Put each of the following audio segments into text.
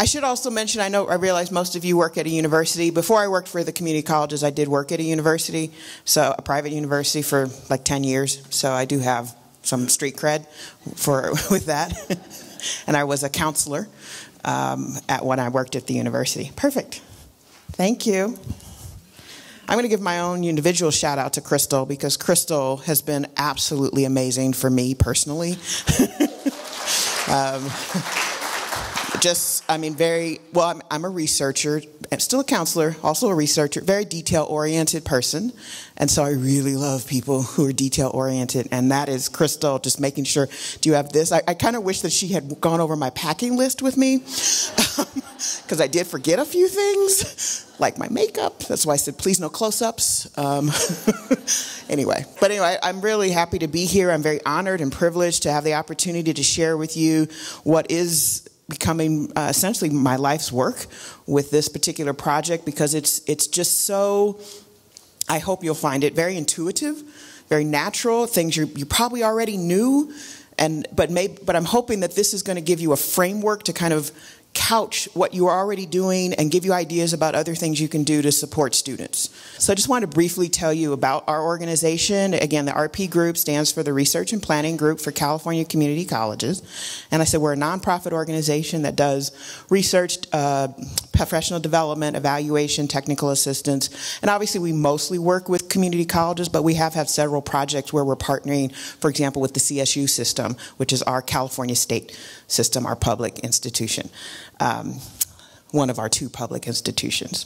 I should also mention, I realize most of you work at a university. Before I worked for the community colleges, I did work at a university, so a private university for like 10 years. So I do have some street cred with that. And I was a counselor when I worked at the university. Perfect. Thank you. I'm going to give my own individual shout out to Crystal, because Crystal has been absolutely amazing for me personally. I'm a researcher, I'm still a counselor, also a researcher, very detail-oriented person. And so I really love people who are detail-oriented. And that is Crystal, just making sure, do you have this? I kind of wish that she had gone over my packing list with me, because I did forget a few things, like my makeup. That's why I said, please no close-ups. Anyway, I'm really happy to be here. I'm very honored and privileged to have the opportunity to share with you what is becoming essentially my life's work with this particular project, because it's just so, I hope you'll find it very intuitive, very natural, things you probably already knew, but I'm hoping that this is going to give you a framework to kind of couch what you are already doing and give you ideas about other things you can do to support students. So I just want to briefly tell you about our organization. Again, the RP group stands for the Research and Planning Group for California Community Colleges. And I said we're a nonprofit organization that does research, professional development, evaluation, technical assistance. And obviously we mostly work with community colleges, but we have had several projects where we're partnering, for example, with the CSU system, which is our California state system, our public institution. One of our two public institutions.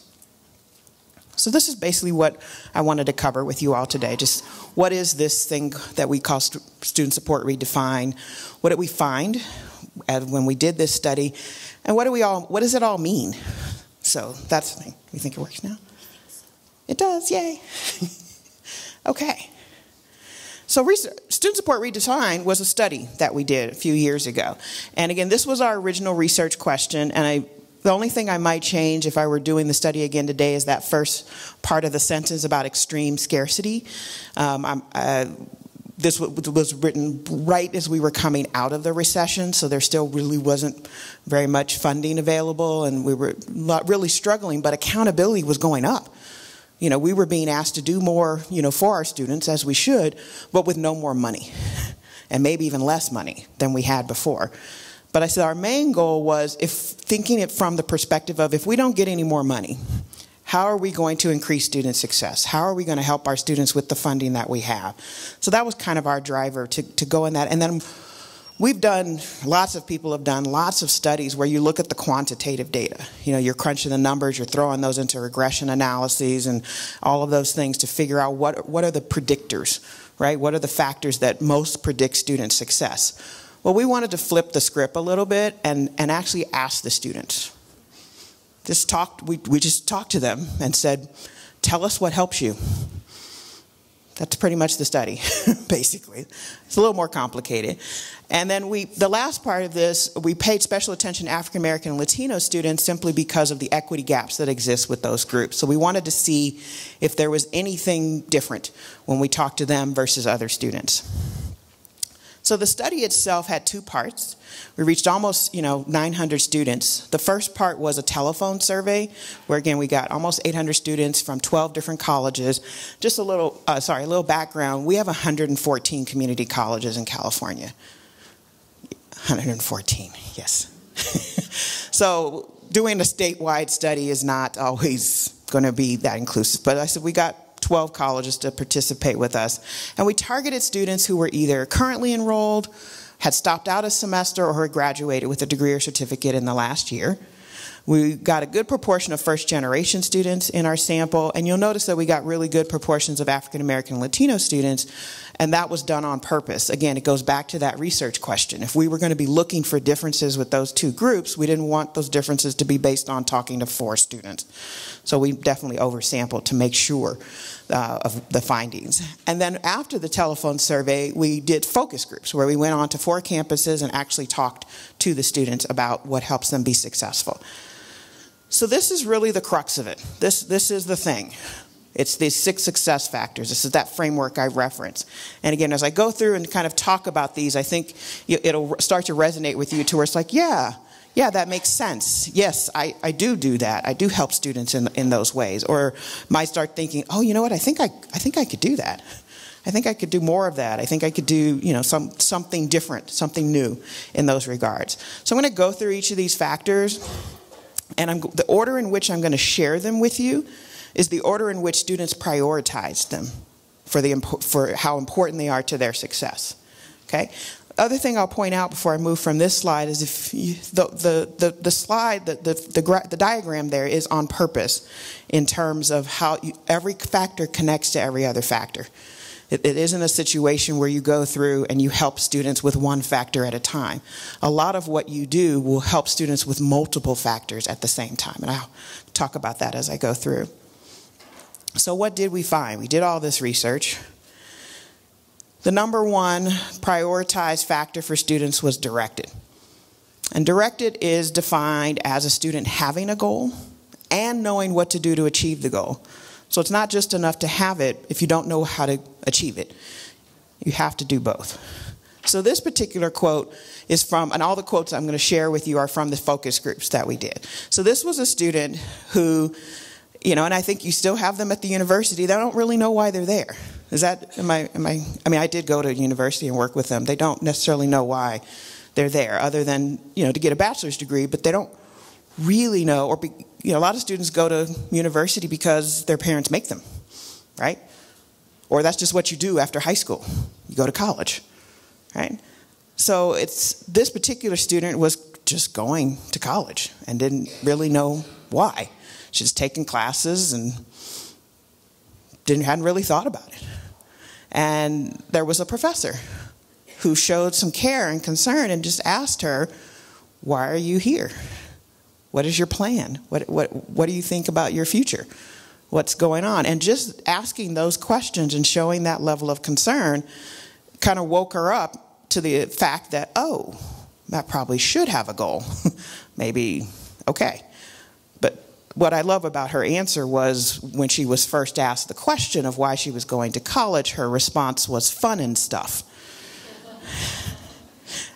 So this is basically what I wanted to cover with you all today. Just what is this thing that we call Student Support Redefined? What did we find when we did this study? And what does it all mean? So that's the thing. You think it works now? It does, yay. Okay. So Student Support Redefined was a study that we did a few years ago. And again, this was our original research question. And the only thing I might change if I were doing the study again today is that first part of the sentence about extreme scarcity. This was written right as we were coming out of the recession, so there still really wasn't very much funding available, and we were really struggling, but accountability was going up. You know, we were being asked to do more, for our students, as we should, but with no more money, and maybe even less money than we had before. But I said our main goal was, thinking it from the perspective of, if we don't get any more money, how are we going to increase student success? How are we going to help our students with the funding that we have? So that was kind of our driver to go in that. And then lots of people have done lots of studies where you look at the quantitative data. You're crunching the numbers, you're throwing those into regression analyses and all of those things to figure out what are the predictors, right? What are the factors that most predict student success? Well, we wanted to flip the script a little bit and actually ask the students. We just talked to them and said, tell us what helps you. That's pretty much the study, basically. It's a little more complicated. And then the last part of this, we paid special attention to African American and Latino students simply because of the equity gaps that exist with those groups. So we wanted to see if there was anything different when we talked to them versus other students. So the study itself had two parts. We reached almost 900 students. The first part was a telephone survey where, again, we got almost 800 students from 12 different colleges. Just a little background. We have 114 community colleges in California. 114, yes. So doing a statewide study is not always going to be that inclusive. But I said we got 12 colleges to participate with us. And we targeted students who were either currently enrolled, had stopped out a semester, or had graduated with a degree or certificate in the last year. We got a good proportion of first-generation students in our sample, and you'll notice that we got really good proportions of African American and Latino students, and that was done on purpose. Again, it goes back to that research question. If we were going to be looking for differences with those two groups, we didn't want those differences to be based on talking to 4 students. So we definitely oversampled to make sure of the findings. And then after the telephone survey, we did focus groups where we went on to 4 campuses and actually talked to the students about what helps them be successful. So this is really the crux of it. This is the thing. It's these 6 success factors. This is that framework I referenced. And again, as I go through and kind of talk about these, I think it'll start to resonate with you to where it's like, yeah, yeah, that makes sense. Yes, I do that. I do help students in those ways. Or might start thinking, oh, you know what? I think I could do that. I think I could do more of that. I think I could do, something different, something new in those regards. So I'm going to go through each of these factors, and the order in which I'm going to share them with you is the order in which students prioritize them for how important they are to their success. Okay. Other thing I'll point out before I move from this slide is the slide, the diagram there is on purpose in terms of how every factor connects to every other factor. It isn't a situation where you go through and you help students with one factor at a time. A lot of what you do will help students with multiple factors at the same time, and I'll talk about that as I go through. So what did we find? We did all this research. The number one prioritized factor for students was directed. And directed is defined as a student having a goal and knowing what to do to achieve the goal. So it's not just enough to have it if you don't know how to achieve it. You have to do both. So this particular quote is from, and all the quotes I'm going to share with you are from the focus groups that we did. So this was a student who, and I think you still have them at the university. They don't really know why they're there. I did go to university and work with them. They don't necessarily know why they're there other than, to get a bachelor's degree, but they don't really know, a lot of students go to university because their parents make them, right? Or that's just what you do after high school. You go to college, right? So this particular student was just going to college and didn't really know why. She's taking classes and hadn't really thought about it. And there was a professor who showed some care and concern and just asked her, why are you here? What is your plan? What do you think about your future? What's going on? And just asking those questions and showing that level of concern kind of woke her up to the fact that, oh, I probably should have a goal. Maybe, okay. But what I love about her answer was when she was first asked the question of why she was going to college, her response was fun and stuff.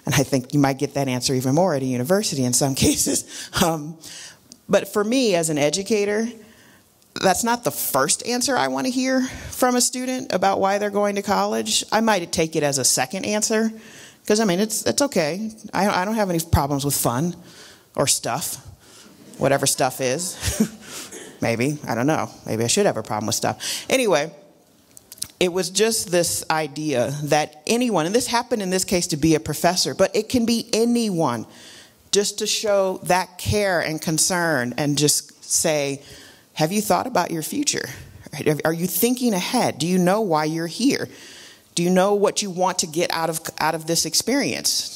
And I think you might get that answer even more at a university in some cases. But for me as an educator, that's not the first answer I want to hear from a student about why they're going to college. I might take it as a second answer because, it's okay. I don't have any problems with fun or stuff, whatever stuff is. Maybe, I don't know. Maybe I should have a problem with stuff. Anyway, it was just this idea that anyone, and this happened in this case to be a professor, but it can be anyone, just to show that care and concern and just say, have you thought about your future? Are you thinking ahead? Do you know why you're here? Do you know what you want to get out of this experience?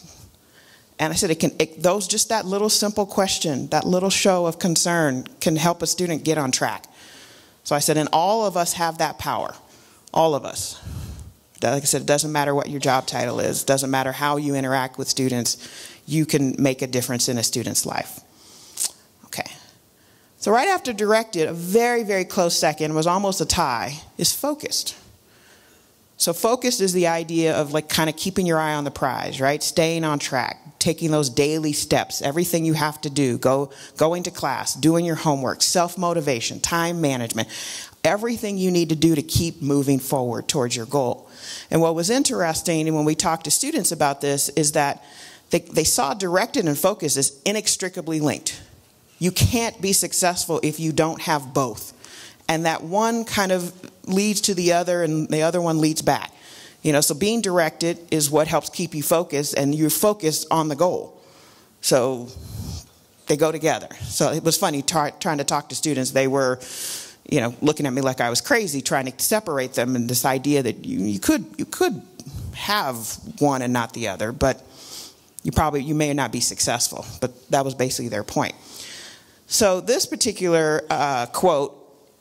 And I said, just that little simple question, that little show of concern can help a student get on track. So I said, and all of us have that power. All of us. Like I said, it doesn't matter what your job title is. It doesn't matter how you interact with students. You can make a difference in a student's life. Okay. So right after directed, a very, very close second, was almost a tie, is focused. So focused is the idea of kind of keeping your eye on the prize, right? Staying on track, taking those daily steps, everything you have to do, going to class, doing your homework, self-motivation, time management, everything you need to do to keep moving forward towards your goal. And what was interesting, and when we talked to students about this, is that they saw directed and focused as inextricably linked. You can't be successful if you don't have both. And that one kind of leads to the other, and the other one leads back. So being directed is what helps keep you focused, and you're focused on the goal. So they go together. So it was funny trying to talk to students. They were looking at me like I was crazy, trying to separate them, and this idea that you could have one and not the other, but you may not be successful. But that was basically their point. So this particular quote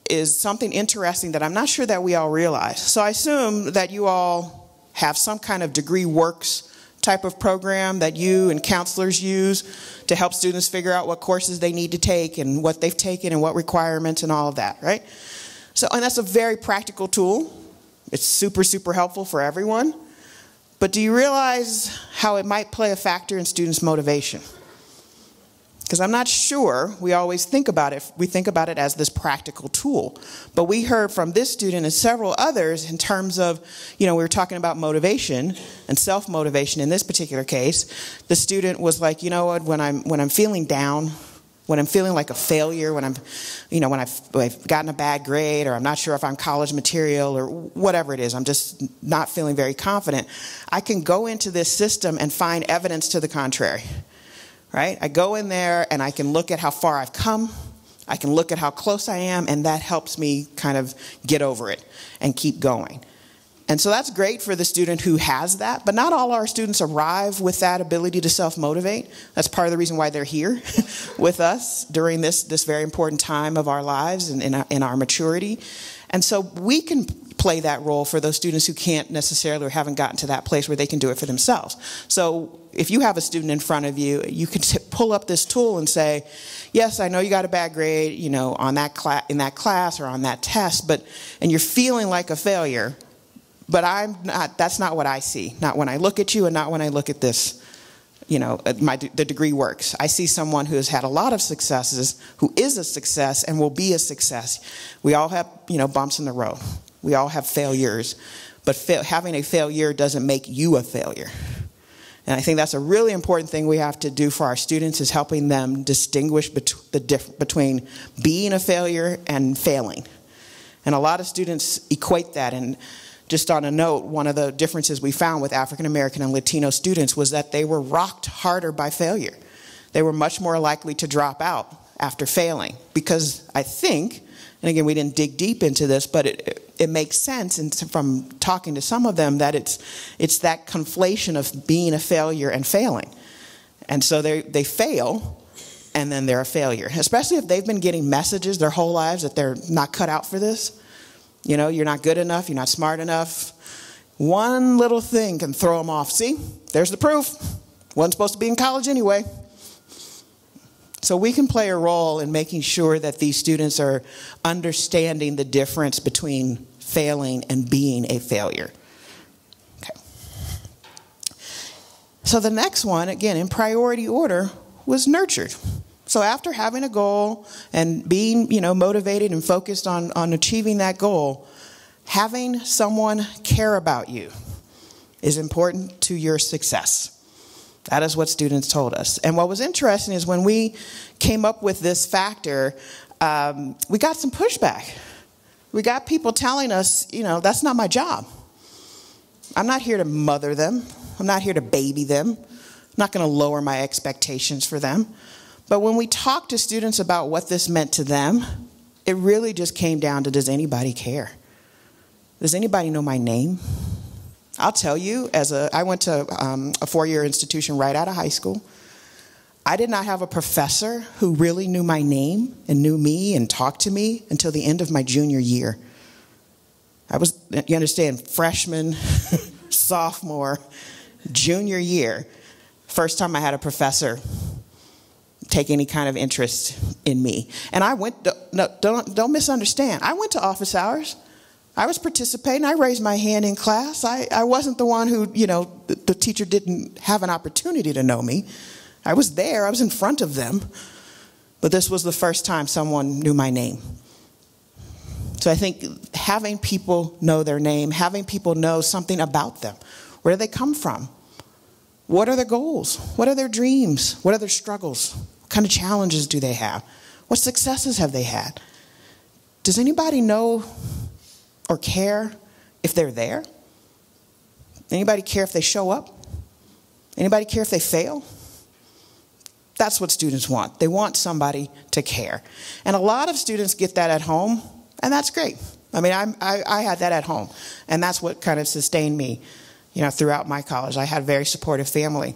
is something interesting that I'm not sure that we all realize. So I assume that you all have some kind of degree works type of program that you and counselors use to help students figure out what courses they need to take and what they've taken and what requirements and all of that, right? So, and that's a very practical tool. It's super, super helpful for everyone. But do you realize how it might play a factor in students' motivation? Because I'm not sure we always think about it. We think about it as this practical tool. But we heard from this student and several others in terms of, we were talking about motivation and self-motivation in this particular case. The student was like, you know what, when I'm feeling down, when I'm feeling like a failure, when I've gotten a bad grade, or I'm not sure if I'm college material or whatever it is, I'm just not feeling very confident, I can go into this system and find evidence to the contrary. Right? I go in there and I can look at how far I've come. I can look at how close I am, and that helps me kind of get over it and keep going. And so that's great for the student who has that, but not all our students arrive with that ability to self-motivate. That's part of the reason why they're here with us during this very important time of our lives and in our maturity. And so we can play that role for those students who can't necessarily or haven't gotten to that place where they can do it for themselves. So if you have a student in front of you, you can pull up this tool and say, yes, I know you got a bad grade, on that in that class or on that test, and you're feeling like a failure, but that's not what I see. Not when I look at you and not when I look at this. The degree works. I see someone who has had a lot of successes, who is a success and will be a success. We all have, bumps in the road. We all have failures, but having a failure doesn't make you a failure. And I think that's a really important thing we have to do for our students, is helping them distinguish between being a failure and failing. And a lot of students equate that. And just on a note, one of the differences we found with African American and Latino students was that they were rocked harder by failure. They were much more likely to drop out after failing, because I think, and again, we didn't dig deep into this, but it makes sense from talking to some of them that it's that conflation of being a failure and failing. And so they fail, and then they're a failure, especially if they've been getting messages their whole lives that they're not cut out for this. You're not good enough, you're not smart enough. One little thing can throw them off. See, there's the proof. Wasn't supposed to be in college anyway. So we can play a role in making sure that these students are understanding the difference between failing and being a failure. Okay. So the next one, again, in priority order, was nurtured. So after having a goal and being, motivated and focused on achieving that goal, having someone care about you is important to your success. That is what students told us. And what was interesting is when we came up with this factor, we got some pushback. We got people telling us, that's not my job. I'm not here to mother them. I'm not here to baby them. I'm not going to lower my expectations for them. But when we talked to students about what this meant to them, it really just came down to, does anybody care? Does anybody know my name? I'll tell you, I went to a four-year institution right out of high school. I did not have a professor who really knew my name and knew me and talked to me until the end of my junior year. I was, you understand, freshman, sophomore, junior year. First time I had a professor take any kind of interest in me. And I went, don't misunderstand, I went to office hours. I was participating. I raised my hand in class. I wasn't the one who, the teacher didn't have an opportunity to know me. I was there. I was in front of them. But this was the first time someone knew my name. So I think having people know their name, having people know something about them. Where do they come from? What are their goals? What are their dreams? What are their struggles? What kind of challenges do they have? What successes have they had? Does anybody know or care if they're there? Anybody care if they show up? Anybody care if they fail? That's what students want. They want somebody to care. And a lot of students get that at home, and that's great. I mean, I had that at home, and that's what kind of sustained me, throughout my college. I had a very supportive family.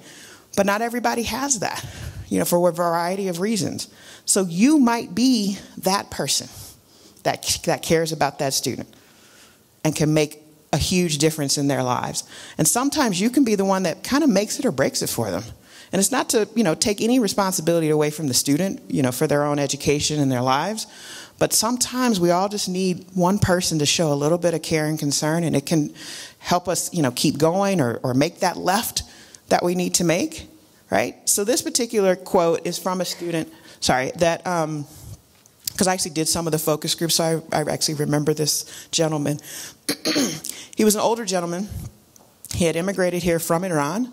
But not everybody has that, for a variety of reasons. So you might be that person that cares about that student and can make a huge difference in their lives. And sometimes you can be the one that kind of makes it or breaks it for them. And it's not to, take any responsibility away from the student, for their own education and their lives. But sometimes we all just need one person to show a little bit of care and concern, and it can help us, keep going or make that left that we need to make, right? So this particular quote is from a student, that, because I actually did some of the focus groups, so I actually remember this gentleman. He was an older gentleman. He had immigrated here from Iran,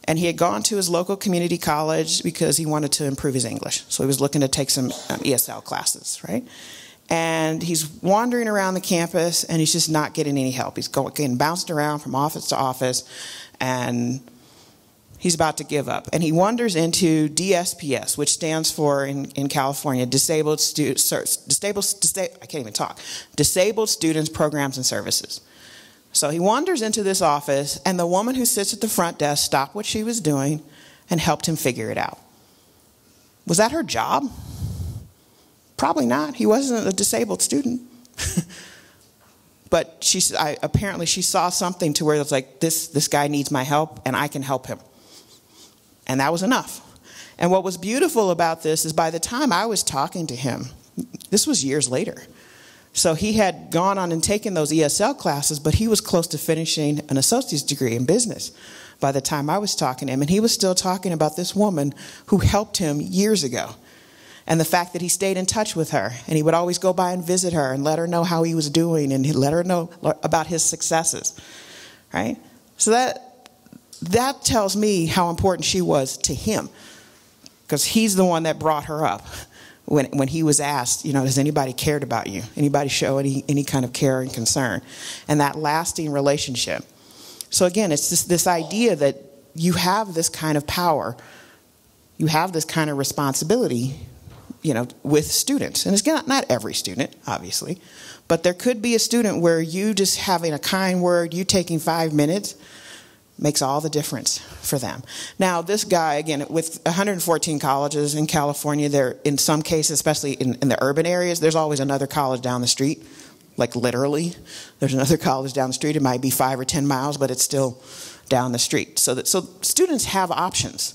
and he had gone to his local community college because he wanted to improve his English. So he was looking to take some ESL classes, right? And he's wandering around the campus, and he's just not getting any help. He's getting bounced around from office to office, and he's about to give up. And he wanders into DSPS, which stands for, in California, Disabled Students Programs and Services. So he wanders into this office, and the woman who sits at the front desk stopped what she was doing and helped him figure it out. Was that her job? Probably not. He wasn't a disabled student. But apparently she saw something to where it was like, this guy needs my help, and I can help him. And that was enough. And what was beautiful about this is by the time I was talking to him, this was years later. So he had gone on and taken those ESL classes, but he was close to finishing an associate's degree in business by the time I was talking to him. And he was still talking about this woman who helped him years ago. And the fact that he stayed in touch with her. And he would always go by and visit her and let her know how he was doing. And he'd let her know about his successes. Right? So that tells me how important she was to him. Because he's the one that brought her up. When he was asked, has anybody cared about you? Anybody show any kind of care and concern? And that lasting relationship. So again, it's just this idea that you have this kind of power. You have this kind of responsibility, with students. And it's not every student, obviously. But there could be a student where you just having a kind word, you taking 5 minutes, makes all the difference for them. Now, this guy, again, with 114 colleges in California, there, in some cases, especially in the urban areas, there's always another college down the street. Like literally, there's another college down the street. It might be 5 or 10 miles, but it's still down the street. So students have options,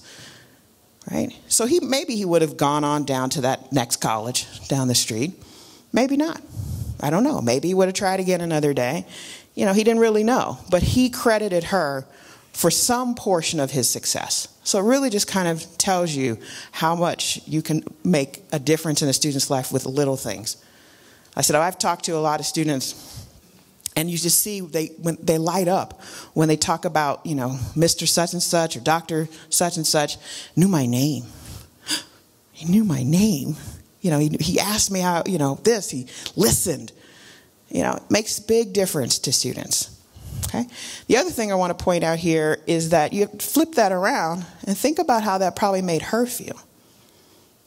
right? So maybe he would have gone on down to that next college down the street. Maybe not. I don't know. Maybe he would have tried again another day. He didn't really know. But he credited her for some portion of his success. So it really just kind of tells you how much you can make a difference in a student's life with little things. I said, I've talked to a lot of students, and you just see when they light up when they talk about, Mr. such and such or Dr. such and such knew my name. He knew my name. He asked me how, this, he listened. It makes a big difference to students. Okay. The other thing I want to point out here is that you have to flip that around and think about how that probably made her feel.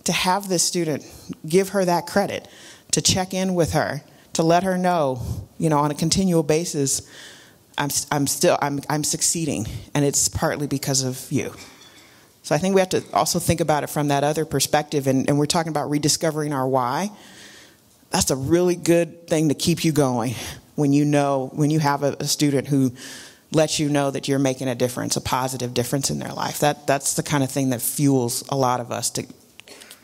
To have this student give her that credit, to check in with her, to let her know, on a continual basis, I'm succeeding, and it's partly because of you. So I think we have to also think about it from that other perspective, and we're talking about rediscovering our why. That's a really good thing to keep you going. When you have a student who lets you know that you're making a difference, a positive difference in their life. That's the kind of thing that fuels a lot of us to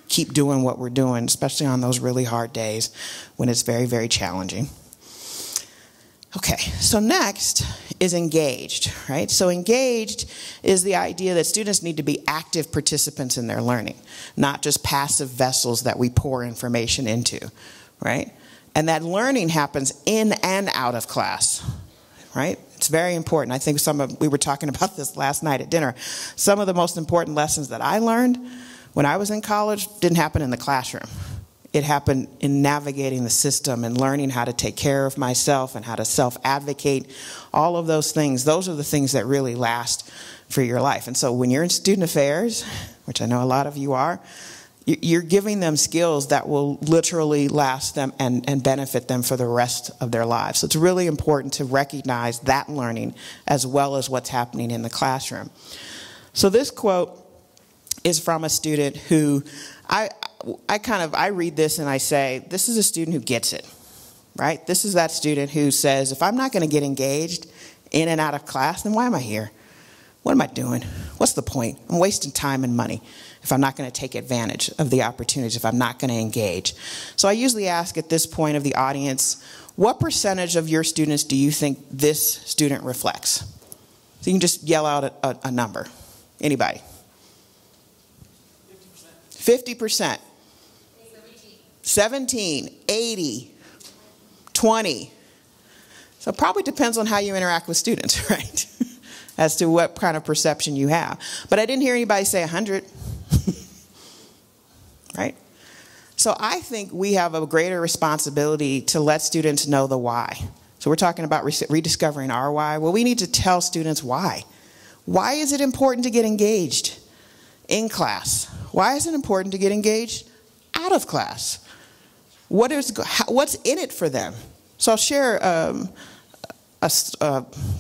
keep doing what we're doing, especially on those really hard days when it's very, very challenging. Okay, so next is engaged, right? So engaged is the idea that students need to be active participants in their learning, not just passive vessels that we pour information into, right? And that learning happens in and out of class, right? It's very important. I think we were talking about this last night at dinner. Some of the most important lessons that I learned when I was in college didn't happen in the classroom. It happened in navigating the system and learning how to take care of myself and how to self-advocate. All of those things, those are the things that really last for your life. And so when you're in student affairs, which I know a lot of you are, you're giving them skills that will literally last them and benefit them for the rest of their lives. So it's really important to recognize that learning as well as what's happening in the classroom. So this quote is from a student who I read this and I say, this is a student who gets it, right? This is that student who says, if I'm not going to get engaged in and out of class, then why am I here? What am I doing? What's the point? I'm wasting time and money if I'm not going to take advantage of the opportunities, if I'm not going to engage. So I usually ask at this point of the audience, what percentage of your students do you think this student reflects? So you can just yell out a number. Anybody? 50%. 17, 80, 20. So it probably depends on how you interact with students, right? As to what kind of perception you have. But I didn't hear anybody say 100. Right? So I think we have a greater responsibility to let students know the why. So we're talking about rediscovering our why. Well, we need to tell students why. Why is it important to get engaged in class? Why is it important to get engaged out of class? What's in it for them? So I'll share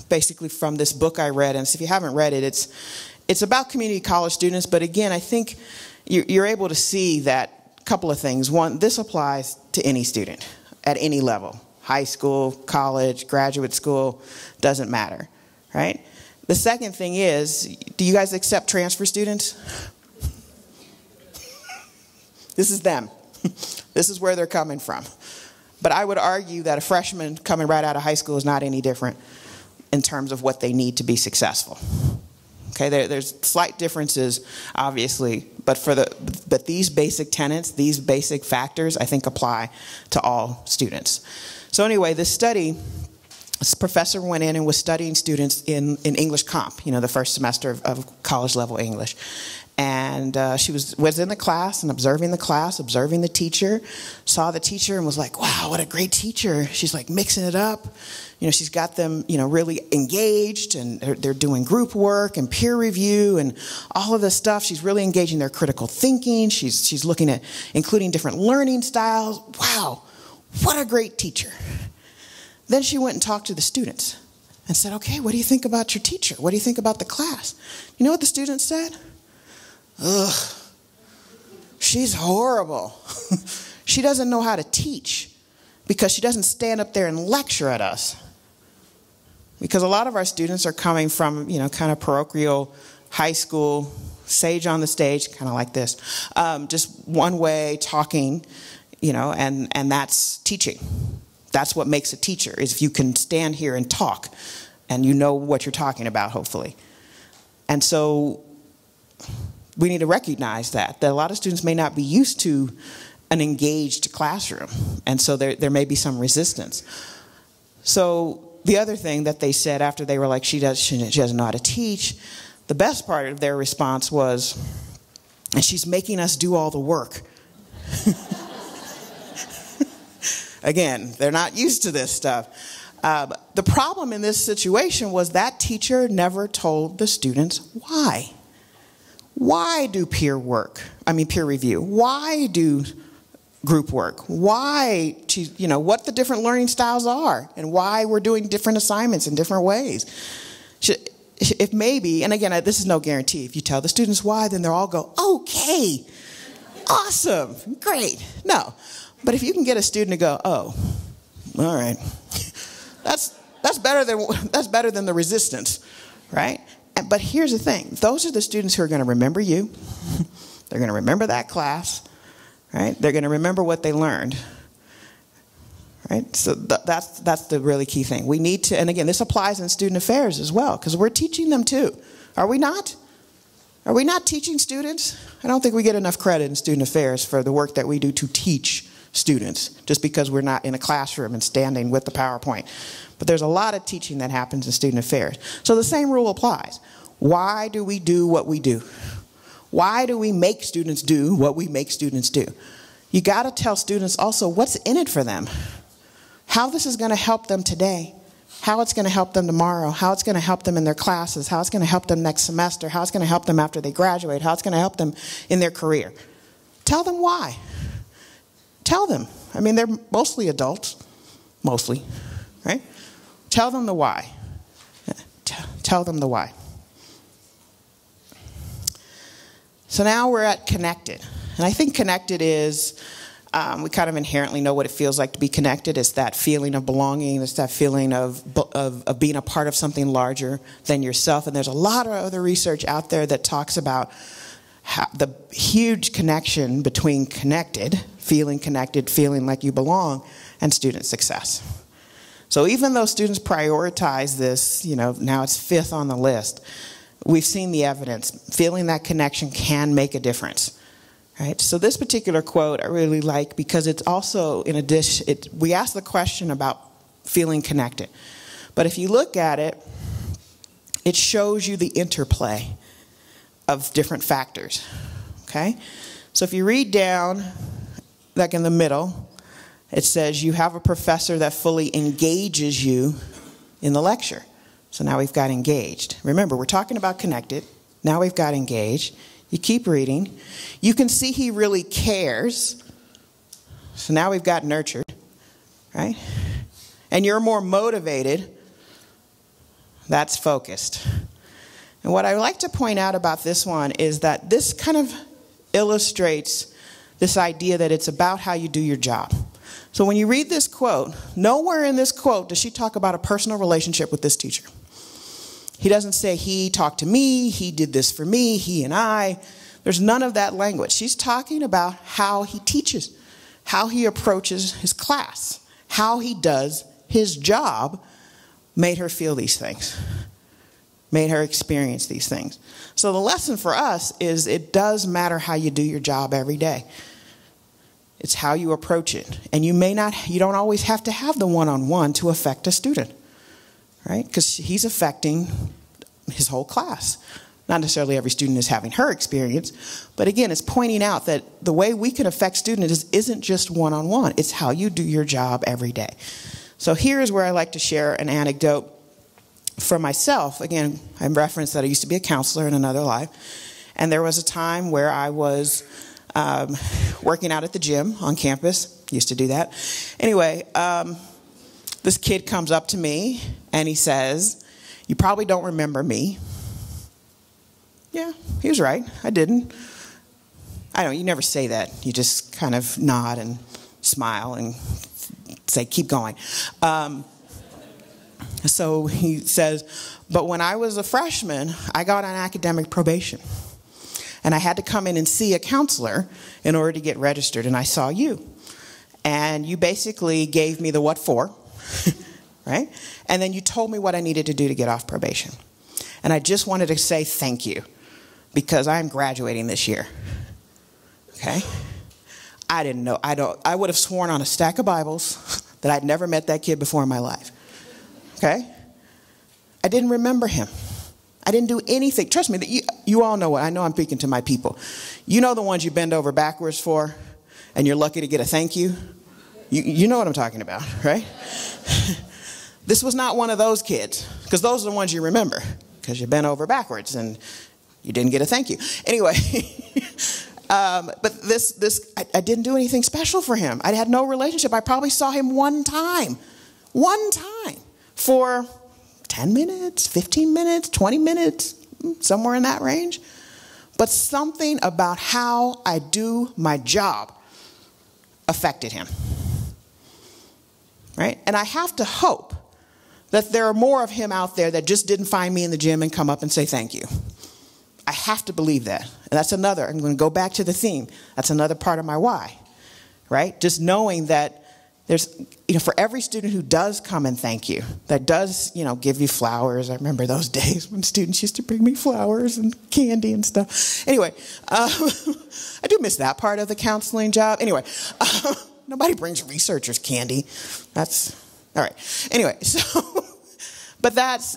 basically from this book I read, and if you haven't read it, it's about community college students. But again, I think you're able to see that couple of things. One, this applies to any student at any level. High school, college, graduate school, doesn't matter, right? The second thing is, do you guys accept transfer students? This is them. This is where they're coming from. But I would argue that a freshman coming right out of high school is not any different in terms of what they need to be successful. Okay, there's slight differences, obviously, but these basic tenets, these basic factors, I think apply to all students. So anyway, this study, this professor went in and was studying students in English comp, the first semester of college level English. And she was in the class and observing the class, observing the teacher, saw the teacher and was like, wow, what a great teacher. She's like mixing it up. She's got them, really engaged, and they're doing group work and peer review and all of this stuff. She's really engaging their critical thinking. She's looking at including different learning styles. Wow, what a great teacher. Then she went and talked to the students and said, okay, what do you think about your teacher? What do you think about the class? You know what the students said? Ugh, she's horrible. She doesn't know how to teach because she doesn't stand up there and lecture at us. Because a lot of our students are coming from, kind of parochial high school, sage on the stage, kind of like this, just one way talking, and that's teaching. That's what makes a teacher, is if you can stand here and talk and you know what you're talking about, hopefully. And so we need to recognize that a lot of students may not be used to an engaged classroom, and so there may be some resistance. So the other thing that they said after they were like, she doesn't know how to teach, the best part of their response was, and she's making us do all the work. Again, they're not used to this stuff. The problem in this situation was that teacher never told the students why. Why do peer review? Why do group work? Why, what the different learning styles are and why we're doing different assignments in different ways. If maybe, and again, this is no guarantee. If you tell the students why, then they'll all go, okay, awesome, great. No, but if you can get a student to go, oh, all right, that's better than the resistance, right? But here's the thing. Those are the students who are going to remember you. They're going to remember that class, right? They're going to remember what they learned, right? So that's the really key thing. We need to, and again, this applies in student affairs as well, because we're teaching them too. Are we not? Are we not teaching students? I don't think we get enough credit in student affairs for the work that we do to teach students, just because we're not in a classroom and standing with the PowerPoint. But there's a lot of teaching that happens in student affairs. So the same rule applies. Why do we do what we do? Why do we make students do what we make students do? You got to tell students also what's in it for them. How this is going to help them today. How it's going to help them tomorrow. How it's going to help them in their classes. How it's going to help them next semester. How it's going to help them after they graduate. How it's going to help them in their career. Tell them why. Tell them. I mean, they're mostly adults. Mostly. Right? Tell them the why. Tell them the why. So now we're at connected. And I think connected is, we kind of inherently know what it feels like to be connected. It's that feeling of belonging. It's that feeling of being a part of something larger than yourself. And there's a lot of other research out there that talks about the huge connection between connected, feeling like you belong, and student success. So even though students prioritize this, now it's 5th on the list, we've seen the evidence. Feeling that connection can make a difference. Right? So this particular quote I really like because it's also, in addition, we ask the question about feeling connected. But if you look at it, it shows you the interplay of different factors. Okay? So if you read down, like in the middle, it says you have a professor that fully engages you in the lecture. So now we've got engaged. Remember, we're talking about connected. Now we've got engaged. You keep reading. You can see he really cares. So now we've got nurtured, right? And you're more motivated. That's focused. And what I like to point out about this one is that this kind of illustrates this idea that it's about how you do your job. So when you read this quote, nowhere in this quote does she talk about a personal relationship with this teacher. He doesn't say he talked to me, he did this for me, he and I. There's none of that language. She's talking about how he teaches, how he approaches his class, how he does his job made her feel these things, made her experience these things. So the lesson for us is it does matter how you do your job every day. It's how you approach it. And you don't always have to have the one-on-one to affect a student, right? Because he's affecting his whole class. Not necessarily every student is having her experience, but again, it's pointing out that the way we can affect students isn't just one-on-one. It's how you do your job every day. So here's where I like to share an anecdote for myself. Again, I referenced that I used to be a counselor in another life, and there was a time where I was working out at the gym on campus. Used to do that. Anyway, this kid comes up to me and he says, "You probably don't remember me." Yeah, he was right. I didn't. You never say that. You just kind of nod and smile and say, "Keep going." So he says, "But when I was a freshman, I got on academic probation. And I had to come in and see a counselor in order to get registered. And I saw you. And you basically gave me the what for, right? And then you told me what I needed to do to get off probation. And I just wanted to say thank you because I'm graduating this year." Okay? I didn't know. I would have sworn on a stack of Bibles that I'd never met that kid before in my life. Okay? I didn't remember him. I didn't do anything. Trust me, you all know what. I know I'm speaking to my people. You know the ones you bend over backwards for, and you're lucky to get a thank you? You know what I'm talking about, right? This was not one of those kids, because those are the ones you remember, because you bent over backwards, and you didn't get a thank you. Anyway, but I didn't do anything special for him. I had no relationship. I probably saw him one time for 10 minutes, 15 minutes, 20 minutes, somewhere in that range. But something about how I do my job affected him. Right? And I have to hope that there are more of him out there that just didn't find me in the gym and come up and say thank you. I have to believe that. And that's another, I'm going to go back to the theme. That's another part of my why. Right? Just knowing that there's, for every student who does come and thank you, that does, give you flowers. I remember those days when students used to bring me flowers and candy and stuff. Anyway, I do miss that part of the counseling job. Anyway, nobody brings researchers candy. That's, all right. Anyway, but that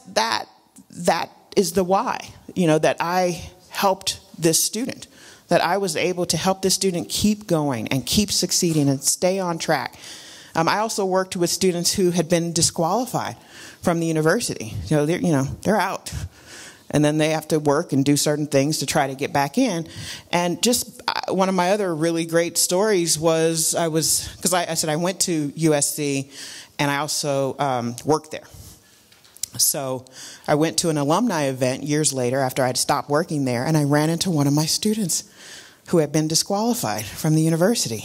is the why, that I helped this student, that I was able to help this student keep going and keep succeeding and stay on track. I also worked with students who had been disqualified from the university. They're out. And then they have to work and do certain things to try to get back in. And just one of my other really great stories was because I said I went to USC and I also worked there. So I went to an alumni event years later after I'd stopped working there, and I ran into one of my students who had been disqualified from the university.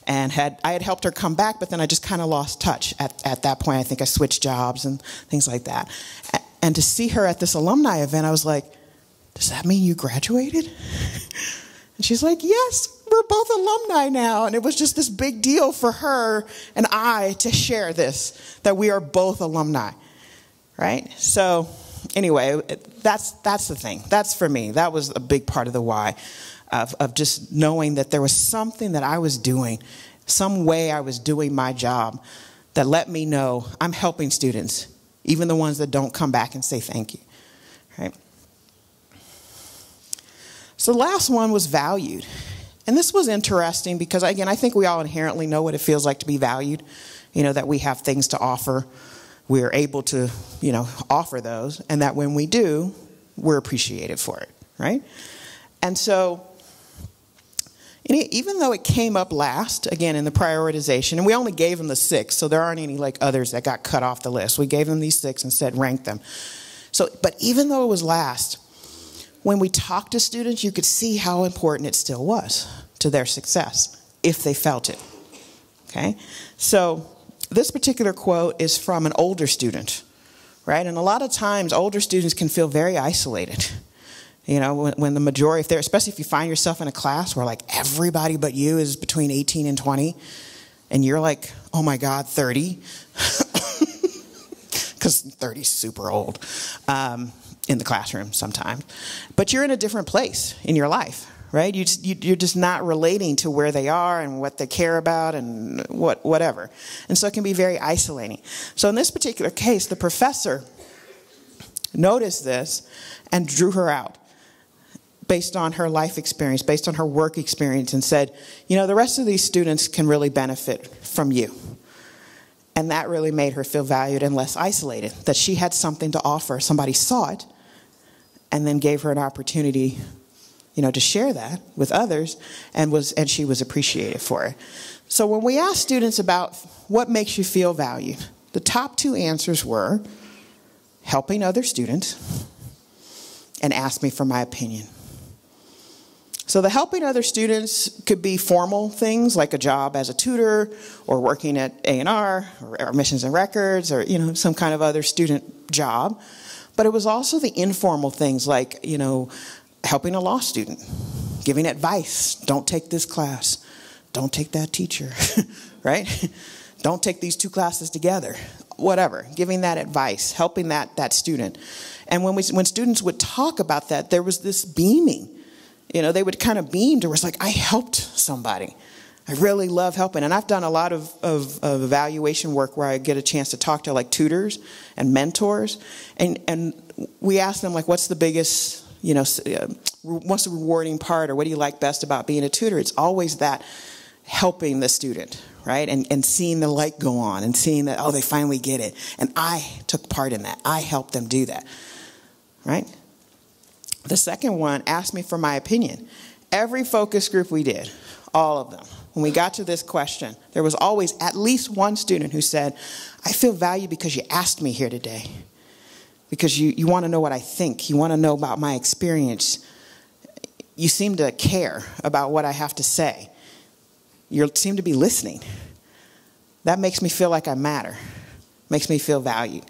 And I had helped her come back, but then I just kind of lost touch at that point. I think I switched jobs and things like that. And to see her at this alumni event, I was like, "Does that mean you graduated?" And she's like, "Yes, we're both alumni now." And it was just this big deal for her and I to share this, that we are both alumni, right? So anyway, that's the thing. That's for me. That was a big part of the why. of just knowing that there was something that I was doing, some way I was doing my job that let me know I'm helping students, even the ones that don't come back and say thank you, right? So the last one was valued. And this was interesting because, again, I think we all inherently know what it feels like to be valued, that we have things to offer. We're able to, offer those, and that when we do, we're appreciated for it, right? And so, even though it came up last, again, in the prioritization, and we only gave them the 6, so there aren't any others that got cut off the list. We gave them these 6 and said rank them. So, but even though it was last, when we talked to students, you could see how important it still was to their success, if they felt it, okay? So this particular quote is from an older student, right? And a lot of times, older students can feel very isolated. When the majority, especially if you find yourself in a class where everybody but you is between 18 and 20, and you're like, oh my God, 30, because 30 is super old in the classroom sometimes. But you're in a different place in your life, right? You're just not relating to where they are and what they care about and whatever. And so it can be very isolating. So in this particular case, the professor noticed this and drew her out based on her life experience, based on her work experience, and said, the rest of these students can really benefit from you. And that really made her feel valued and less isolated, that she had something to offer. Somebody saw it and then gave her an opportunity, to share that with others, and she was appreciated for it. So when we ask students about what makes you feel valued, the top 2 answers were helping other students and ask me for my opinion. So the helping other students could be formal things like a job as a tutor or working at A&R or admissions and records or, some kind of other student job. But it was also the informal things like, helping a law student, giving advice. Don't take this class. Don't take that teacher, right? Don't take these 2 classes together. Whatever, giving that advice, helping that student. And when students would talk about that, there was this beaming. They would kind of beam to where it's like, I helped somebody. I really love helping. And I've done a lot of evaluation work where I get a chance to talk to tutors and mentors. And we ask them what's the biggest, what's the rewarding part or what do you like best about being a tutor? It's always that helping the student, right? And seeing the light go on and seeing that, oh, they finally get it. And I took part in that. I helped them do that, right? The second one asked me for my opinion. Every focus group we did, all of them, when we got to this question, there was always at least one student who said, I feel valued because you asked me here today. Because you want to know what I think. You want to know about my experience. You seem to care about what I have to say. You seem to be listening. That makes me feel like I matter. Makes me feel valued.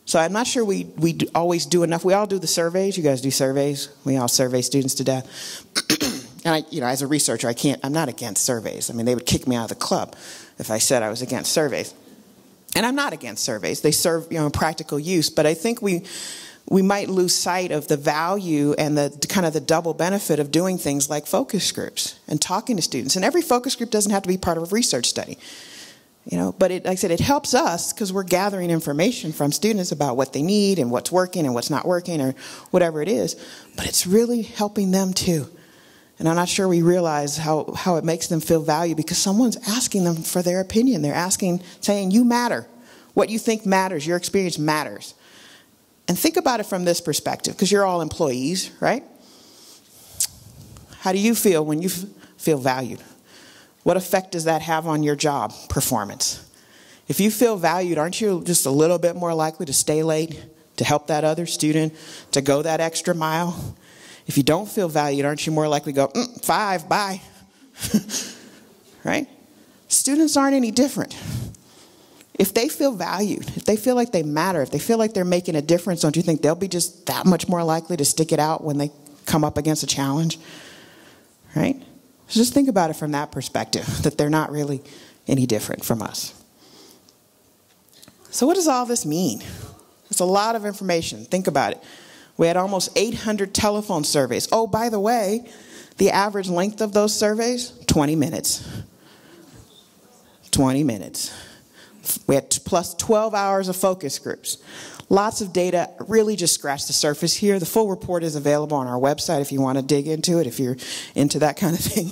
So I'm not sure we always do enough. We all do the surveys. You guys do surveys. We all survey students to death. And as a researcher, I'm not against surveys. I mean, they would kick me out of the club if I said I was against surveys. And I'm not against surveys. They serve, practical use. But I think we might lose sight of the value and the kind of the double benefit of doing things like focus groups and talking to students. And every focus group doesn't have to be part of a research study. But like I said, it helps us because we're gathering information from students about what they need and what's working and what's not working or whatever it is. But it's really helping them too. And I'm not sure we realize how it makes them feel valued because someone's asking them for their opinion. They're saying, you matter. What you think matters. Your experience matters. And think about it from this perspective because you're all employees, right? How do you feel when you feel valued? What effect does that have on your job performance? If you feel valued, aren't you just a little bit more likely to stay late, to help that other student, to go that extra mile? If you don't feel valued, aren't you more likely to go, 5, bye? Right? Students aren't any different. If they feel valued, if they feel like they matter, if they feel like they're making a difference, don't you think they'll be just that much more likely to stick it out when they come up against a challenge? Right? So just think about it from that perspective, that they're not really any different from us. So what does all this mean? It's a lot of information. Think about it. We had almost 800 telephone surveys. Oh, by the way, The average length of those surveys, 20 minutes. 20 minutes. We had plus 12 hours of focus groups. Lots of data, really just scratched the surface here. The full report is available on our website if you want to dig into it, if you're into that kind of thing.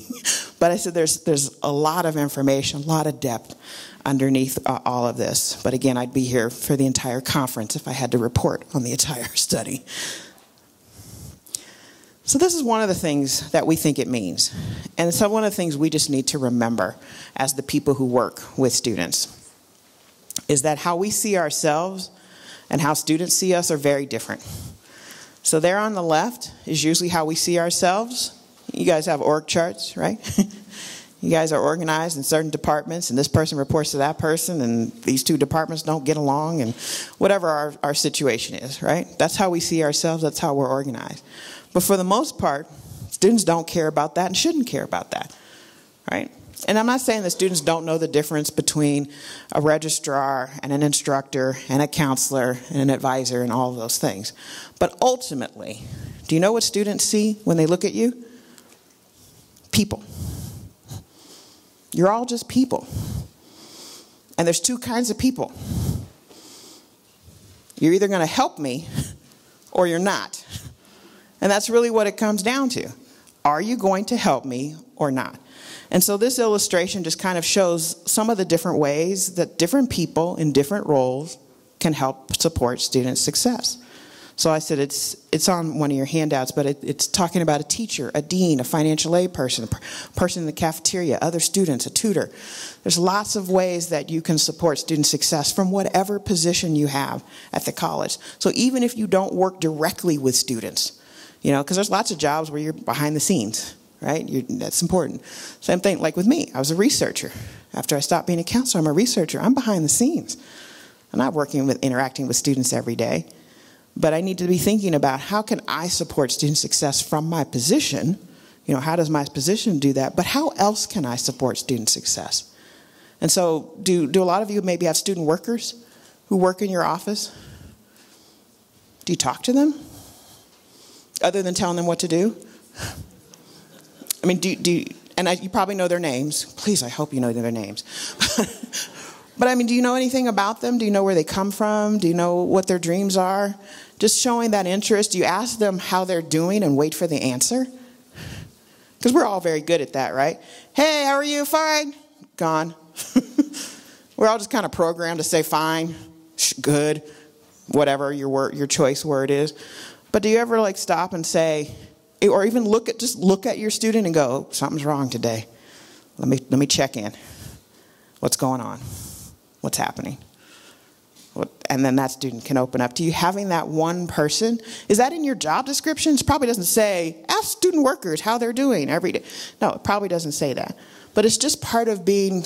But I said there's a lot of information, a lot of depth underneath all of this. But again, I'd be here for the entire conference if I had to report on the entire study. So this is one of the things that we think it means. And it's one of the things we just need to remember as the people who work with students, is that how we see ourselves and how students see us are very different. So there on the left is usually how we see ourselves. You guys have org charts, right? You guys are organized in certain departments, and this person reports to that person, and these two departments don't get along, and whatever our situation is, right? That's how we see ourselves. That's how we're organized. But for the most part, students don't care about that and shouldn't care about that, right? And I'm not saying that students don't know the difference between a registrar and an instructor and a counselor and an advisor and all of those things. But ultimately, do you know what students see when they look at you? People. You're all just people. And there's two kinds of people. You're either going to help me or you're not. And that's really what it comes down to. Are you going to help me or not? And so this illustration just kind of shows some of the different ways that different people in different roles can help support student success. So I said it's on one of your handouts, but it's talking about a teacher, a dean, a financial aid person, a person in the cafeteria, other students, a tutor. There's lots of ways that you can support student success from whatever position you have at the college. So even if you don't work directly with students, you know, because there's lots of jobs where you're behind the scenes, right? That's important. Same thing like with me. I was a researcher. After I stopped being a counselor, I'm a researcher. I'm behind the scenes. I'm not interacting with students every day. But I need to be thinking about how can I support student success from my position? You know, how does my position do that? But how else can I support student success? And so do a lot of you maybe have student workers who work in your office? Do you talk to them? Other than telling them what to do? I mean, you probably know their names. Please, I hope you know their names. But I mean, do you know anything about them? Do you know where they come from? Do you know what their dreams are? Just showing that interest. Do you ask them how they're doing and wait for the answer? Because we're all very good at that, right? Hey, how are you? Fine. Gone. We're all just kind of programmed to say fine, good, whatever your choice word is. But do you ever like stop and say, or even look at your student and go, something's wrong today. Let me check in. What's going on? What's happening? And then that student can open up to you. Having that one person, is that in your job description? It probably doesn't say, ask student workers how they're doing every day. No, it probably doesn't say that. But it's just part of being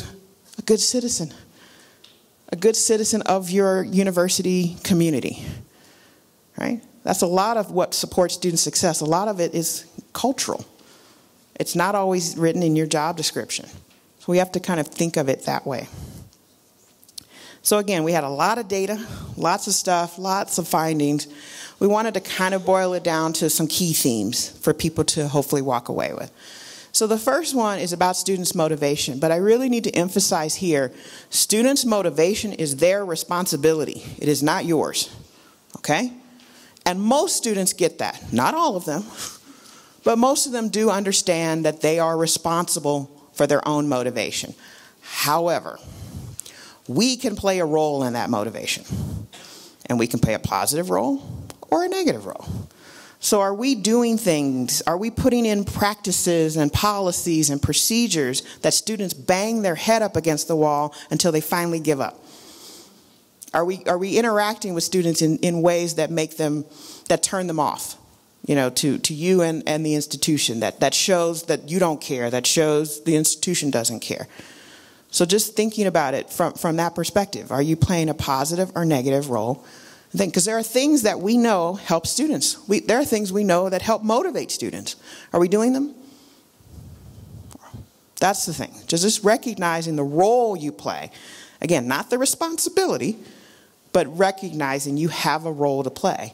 a good citizen of your university community, right? That's a lot of what supports student success. A lot of it is cultural. It's not always written in your job description. So we have to kind of think of it that way. So again, we had a lot of data, lots of stuff, lots of findings. We wanted to kind of boil it down to some key themes for people to hopefully walk away with. So the first one is about students' motivation, but I really need to emphasize here, students' motivation is their responsibility. It is not yours, okay? And most students get that. Not all of them, but most of them do understand that they are responsible for their own motivation. However, we can play a role in that motivation. And we can play a positive role or a negative role. So are we doing things, are we putting in practices and policies and procedures that students bang their head up against the wall until they finally give up? Are we interacting with students in ways that that turn them off, you know, to you and the institution, that shows that you don't care, that shows the institution doesn't care? So just thinking about it from that perspective, are you playing a positive or negative role? Because there are things that we know help students. There are things we know that help motivate students. Are we doing them? That's the thing. Just recognizing the role you play. Again, not the responsibility, but recognizing you have a role to play.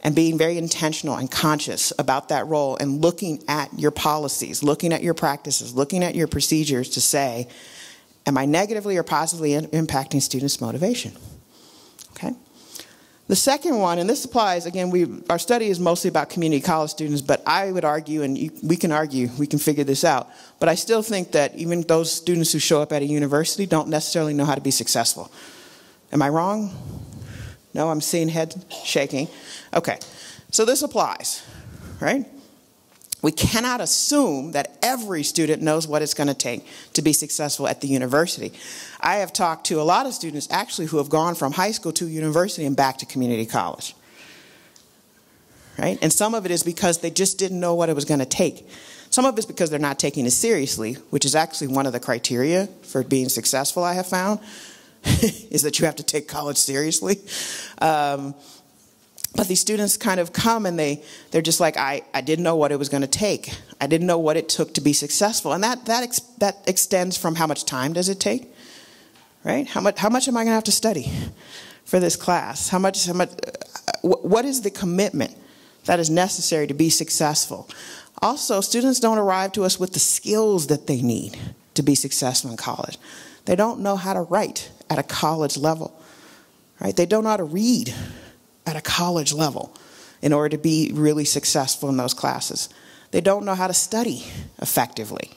and being very intentional and conscious about that role and looking at your policies, looking at your practices, looking at your procedures to say, am I negatively or positively impacting students' motivation? Okay. The second one, and this applies, again, our study is mostly about community college students, but I would argue, and we can figure this out, but I still think that even those students who show up at a university don't necessarily know how to be successful. Am I wrong? No, I'm seeing head shaking. Okay, so this applies, right? We cannot assume that every student knows what it's going to take to be successful at the university. I have talked to a lot of students actually who have gone from high school to university and back to community college, right? And some of it is because they just didn't know what it was going to take. Some of it's because they're not taking it seriously, which is actually one of the criteria for being successful, I have found, is that you have to take college seriously. But these students kind of come and they're just like, I didn't know what it was going to take. I didn't know what it took to be successful. And that extends from how much time does it take, right? How much am I going to have to study for this class? What is the commitment that is necessary to be successful? Also, students don't arrive to us with the skills that they need to be successful in college. They don't know how to write at a college level, right? They don't know how to read at a college level in order to be really successful in those classes. They don't know how to study effectively,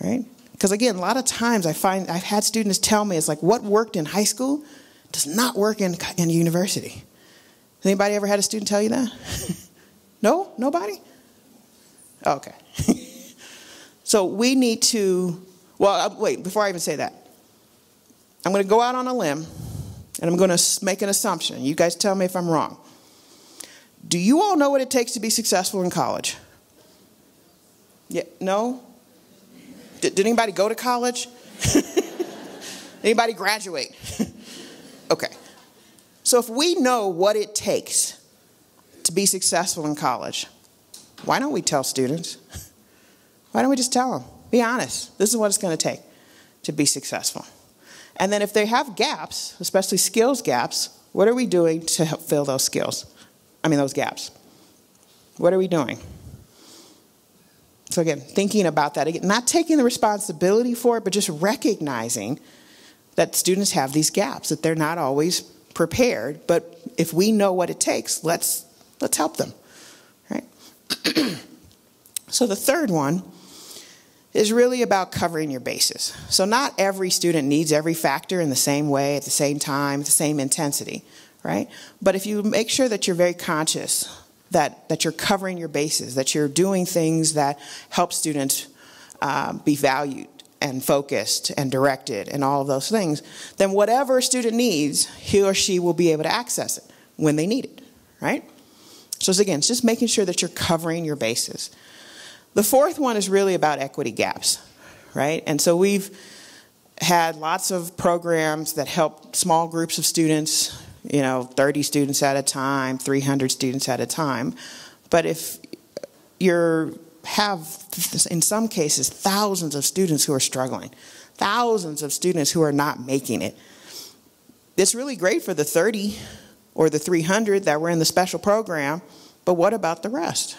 right? Because again, a lot of times I've had students tell me, it's like, what worked in high school does not work in university. Has anybody ever had a student tell you that? No? Nobody? Okay. So we need to, wait, before I even say that, I'm going to go out on a limb and I'm going to make an assumption. You guys tell me if I'm wrong. Do you all know what it takes to be successful in college? Yeah, no? Did anybody go to college? Anybody graduate? Okay. So if we know what it takes to be successful in college, why don't we tell students? Why don't we just tell them? Be honest. This is what it's going to take to be successful. And then if they have gaps, especially skills gaps, what are we doing to help fill those those gaps? What are we doing? So again, thinking about that, again, not taking the responsibility for it, but just recognizing that students have these gaps, that they're not always prepared. But if we know what it takes, let's help them, right? So the third one is really about covering your bases. So not every student needs every factor in the same way, at the same time, the same intensity, right? But if you make sure that you're very conscious that you're covering your bases, that you're doing things that help students be valued and focused and directed and all of those things, then whatever a student needs, he or she will be able to access it when they need it, right? So again, it's just making sure that you're covering your bases. The fourth one is really about equity gaps, right? And so we've had lots of programs that help small groups of students, 30 students at a time, 300 students at a time. But if you have, in some cases, thousands of students who are struggling, thousands of students who are not making it, it's really great for the 30 or the 300 that were in the special program, but what about the rest?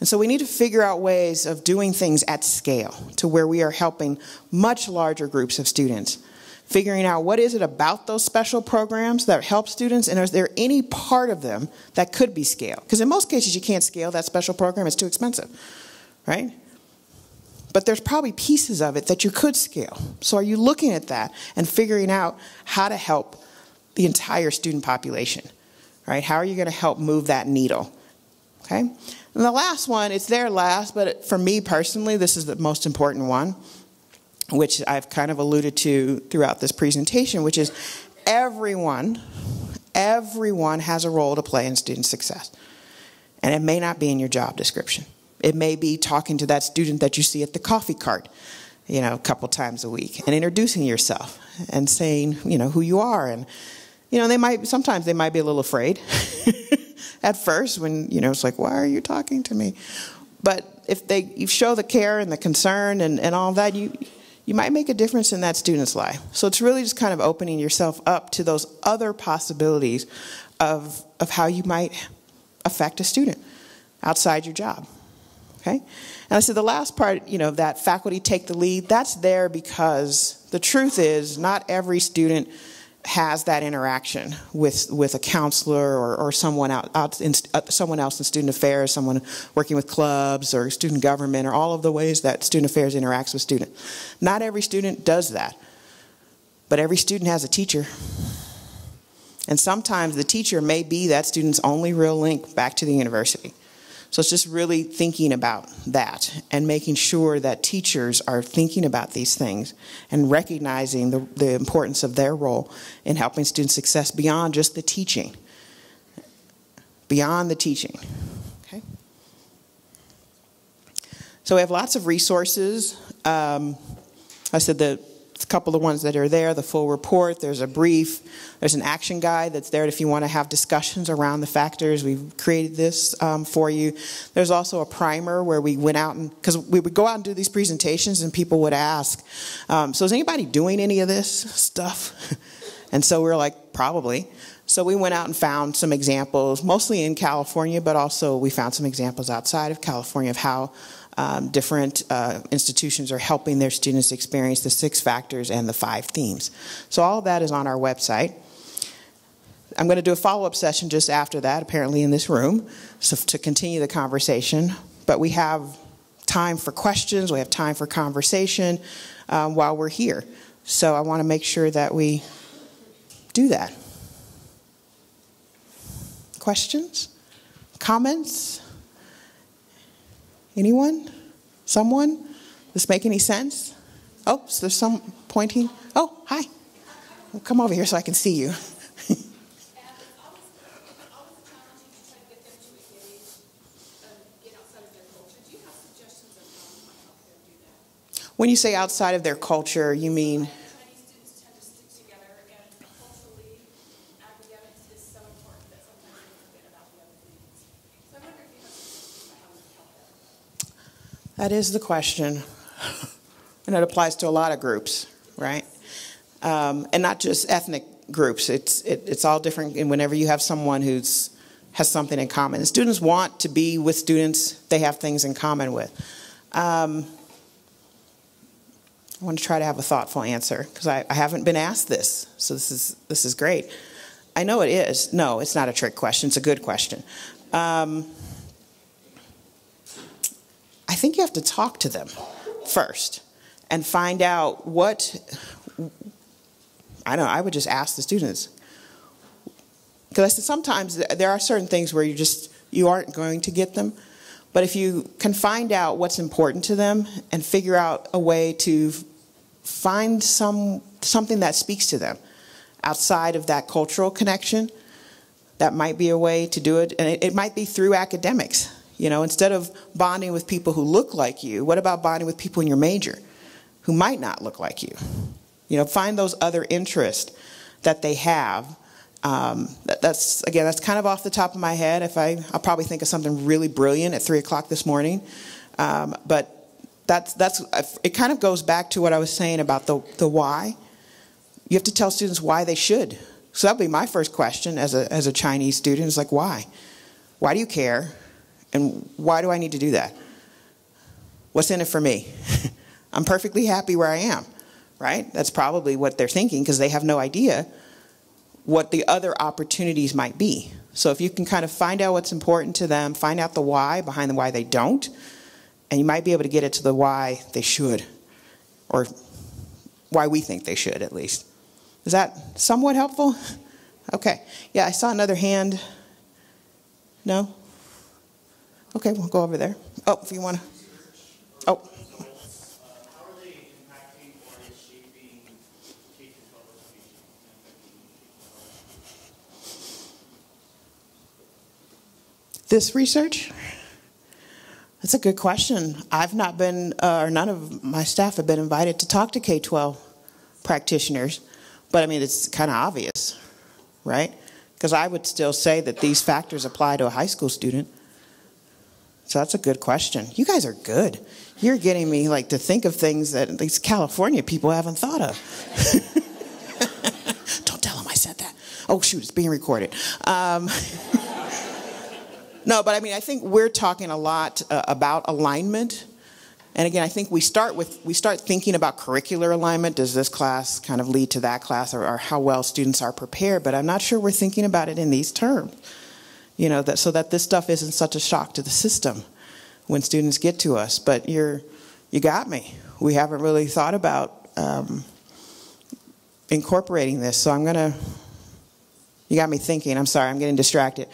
And so we need to figure out ways of doing things at scale to where we are helping much larger groups of students. Figuring out what is it about those special programs that help students, and is there any part of them that could be scaled? Because in most cases you can't scale that special program, it's too expensive, right? But there's probably pieces of it that you could scale. So are you looking at that and figuring out how to help the entire student population, right? How are you going to help move that needle, okay? And the last one, it's there last, but for me personally, this is the most important one, which I've kind of alluded to throughout this presentation, which is everyone has a role to play in student success. And it may not be in your job description. It may be talking to that student that you see at the coffee cart, a couple times a week, and introducing yourself and saying, who you are. And, sometimes they might be a little afraid at first when, it's like, why are you talking to me? But if you show the care and the concern and all that, you might make a difference in that student's life. So it's really just kind of opening yourself up to those other possibilities of how you might affect a student outside your job. Okay? And I said the last part, that faculty take the lead, that's there because the truth is not every student has that interaction with a counselor or someone someone else in student affairs, someone working with clubs or student government, or all of the ways that student affairs interacts with students. Not every student does that, but every student has a teacher. And sometimes the teacher may be that student's only real link back to the university. So it's just really thinking about that and making sure that teachers are thinking about these things and recognizing the importance of their role in helping student success beyond just the teaching. Beyond the teaching. Okay? So we have lots of resources. I said a couple of ones that are there, the full report, there's a brief, there's an action guide that's there if you want to have discussions around the factors. We've created this for you. There's also a primer where we went out because we would go out and do these presentations and people would ask, so is anybody doing any of this stuff? And so we were like, probably. So we went out and found some examples, mostly in California, but also we found some examples outside of California of how different institutions are helping their students experience the 6 factors and the 5 themes. So all of that is on our website. I'm going to do a follow-up session just after that, apparently in this room, so to continue the conversation. But we have time for questions, we have time for conversation while we're here. So I want to make sure that we do that. Questions? Comments? Anyone? Someone? Does this make any sense? Oh, so there's some pointing. Oh, hi. Well, come over here so I can see you. When you say outside of their culture, you mean? Chinese students tend to stick together, and culturally, academics is so important that sometimes they forget about the other things. So I wonder if you have suggestions about how we can help them. That is the question. And it applies to a lot of groups, right? And not just ethnic groups. It's all different. And whenever you have someone has something in common. And students want to be with students they have things in common with. I want to try to have a thoughtful answer because I haven't been asked this, so this is great. I know it is. No, it's not a trick question. It's a good question. I think you have to talk to them first and find out what. I don't know. I would just ask the students because I said sometimes there are certain things where you aren't going to get them. But if you can find out what's important to them and figure out a way to find something that speaks to them outside of that cultural connection, that might be a way to do it. And it might be through academics. Instead of bonding with people who look like you, what about bonding with people in your major who might not look like you? Find those other interests that they have. That's kind of off the top of my head. I'll probably think of something really brilliant at 3 o'clock this morning. But it kind of goes back to what I was saying about the why. You have to tell students why they should. So that'll be my first question as a Chinese student. It's like, why? Why do you care? And why do I need to do that? What's in it for me? I'm perfectly happy where I am, right? That's probably what they're thinking because they have no idea what the other opportunities might be. So if you can kind of find out what's important to them, find out the why behind the why they don't, and you might be able to get it to the why they should, or why we think they should at least. Is that somewhat helpful? Okay. Yeah, I saw another hand. No? Okay, we'll go over there. Oh, if you want to. Oh. How are they impacting or shaping K-12 education? This research? That's a good question. I've not been, or none of my staff have been invited to talk to K-12 practitioners. But I mean, it's kind of obvious, right? Because I would still say that these factors apply to a high school student. So that's a good question. You guys are good. You're getting me to think of things that these California people haven't thought of. Don't tell them I said that. Oh, shoot, it's being recorded. No, but I mean, I think we're talking a lot about alignment. And again, I think we start thinking about curricular alignment. Does this class kind of lead to that class, or how well students are prepared? But I'm not sure we're thinking about it in these terms. You know, so that this stuff isn't such a shock to the system when students get to us. But you got me. We haven't really thought about incorporating this. So you got me thinking. I'm sorry, I'm getting distracted.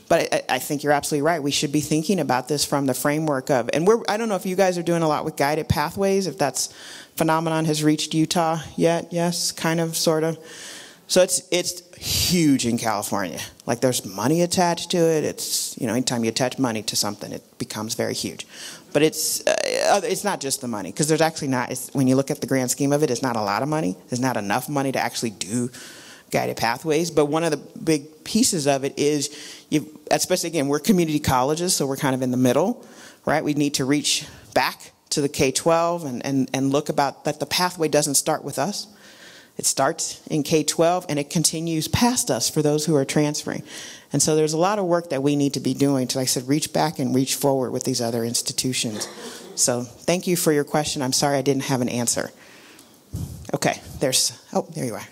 But I think you're absolutely right. We should be thinking about this from the framework of, and I don't know if you guys are doing a lot with guided pathways, if that phenomenon has reached Utah yet. Yes, kind of, sort of. So it's huge in California. Like, there's money attached to it. It's, you know, anytime you attach money to something, it becomes very huge. But it's not just the money, because there's actually not, when you look at the grand scheme of it, it's not a lot of money. There's not enough money to actually do guided pathways. But one of the big pieces of it is, especially, again, we're community colleges, so we're kind of in the middle, right? We need to reach back to the K-12 and look about that the pathway doesn't start with us. It starts in K-12 and it continues past us for those who are transferring. And so there's a lot of work that we need to be doing to, like I said, reach back and reach forward with these other institutions. So thank you for your question. I'm sorry I didn't have an answer. Okay, there you are.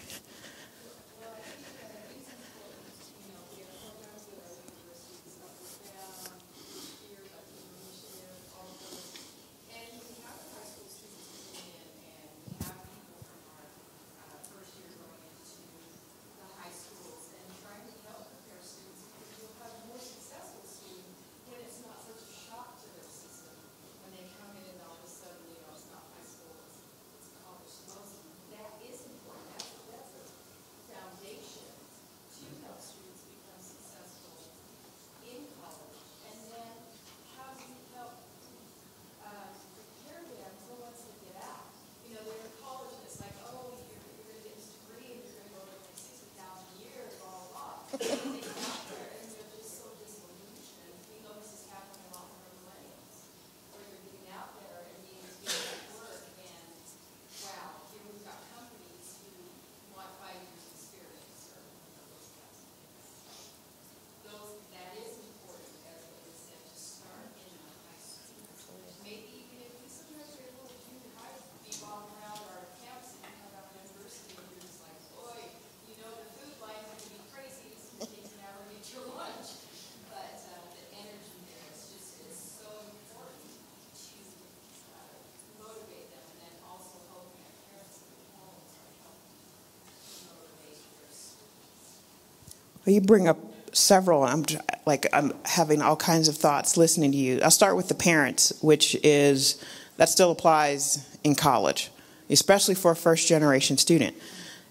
Well, you bring up several. I'm having all kinds of thoughts listening to you. I'll start with the parents, that still applies in college, especially for a first-generation student.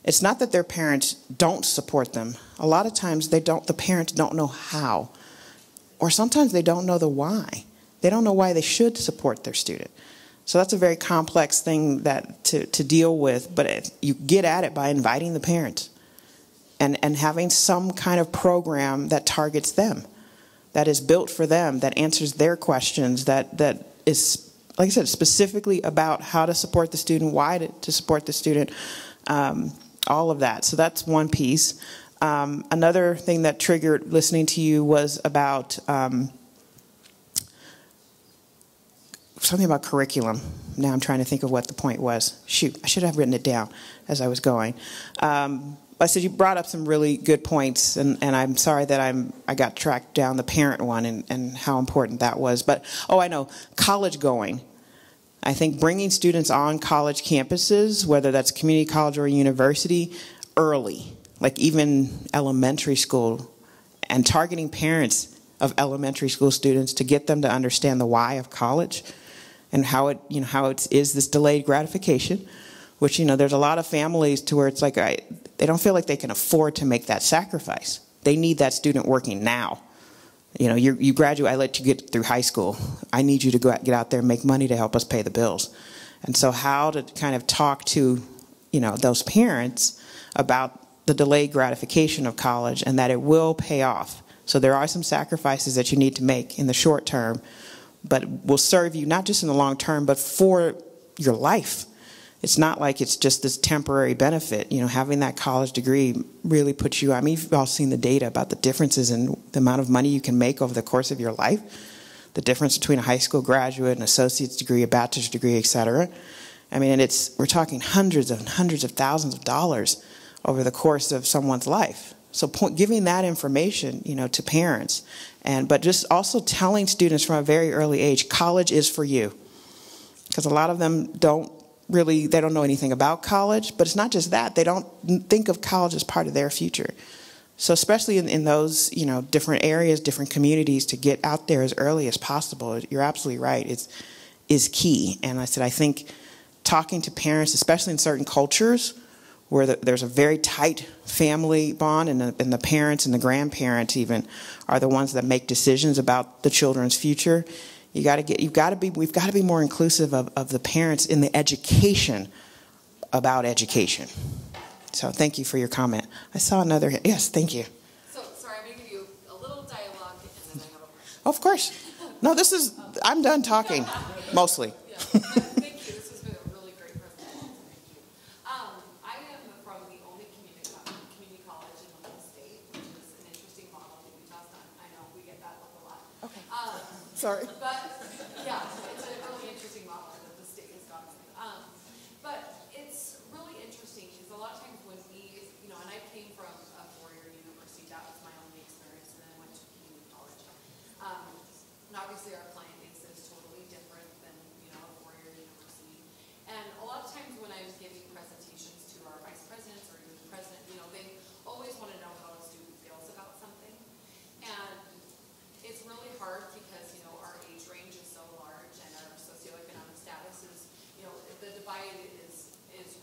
It's not that their parents don't support them. A lot of times the parents don't know how, or sometimes they don't know the why. They don't know why they should support their student. So that's a very complex thing to deal with, but you get at it by inviting the parents. And having some kind of program that targets them, that is built for them, that answers their questions, that is, like I said, specifically about how to support the student, why to support the student, all of that. So that's one piece. Another thing that triggered listening to you was about something about curriculum. Now I'm trying to think of what the point was. Shoot, I should have written it down as I was going. I said you brought up some really good points, and I'm sorry that I got tracked down the parent one and how important that was. But, I know, college going. I think bringing students on college campuses, whether that's community college or university, early, like even elementary school, and targeting parents of elementary school students to get them to understand the why of college and how it is this delayed gratification, which, there's a lot of families to where it's like they don't feel like they can afford to make that sacrifice. They need that student working now. You graduate, I let you get through high school. I need you to get out there and make money to help us pay the bills. And so how to kind of talk to, those parents about the delayed gratification of college and that it will pay off. So there are some sacrifices that you need to make in the short term, but will serve you not just in the long term, but for your life. it's not like it's just this temporary benefit. You know, having that college degree really puts you, I mean, you've all seen the data about the differences in the amount of money you can make over the course of your life, the difference between a high school graduate, an associate's degree, a bachelor's degree, et cetera. I mean, and we're talking hundreds of thousands of dollars over the course of someone's life. So giving that information, you know, to parents, but just also telling students from a very early age, college is for you. Because a lot of them they don't know anything about college, but it's not just that. They don't think of college as part of their future. So especially in those, you know, different areas, different communities, to get out there as early as possible, you're absolutely right, is key. And I said, I think talking to parents, especially in certain cultures where there's a very tight family bond, and the parents and the grandparents even are the ones that make decisions about the children's future. We've got to be more inclusive of the parents in the education about education. So thank you for your comment. I saw another. Yes, thank you. So sorry, I'm going to give you a little dialogue, and then I have a question. Of course. No, I'm done talking, mostly. Yeah. Thank you. This has been a really great presentation. Thank you. I am from the only community college in the whole state, which is an interesting model that Utah's done. I know we get that look a lot. Okay. Sorry. But yeah, it's a really interesting model that the state has gone through. But it's really interesting because a lot of times when we, you know, and I came from a four-year university, that was my only experience, and then I went to community college. And obviously our client base is totally different than, you know, a four-year university. And a lot of times when I was giving presentations to our vice presidents or even the president, you know, they always want to know how a student feels about something. And it's really hard because, you know, our age range is so large and our socioeconomic status is, you know, the divide is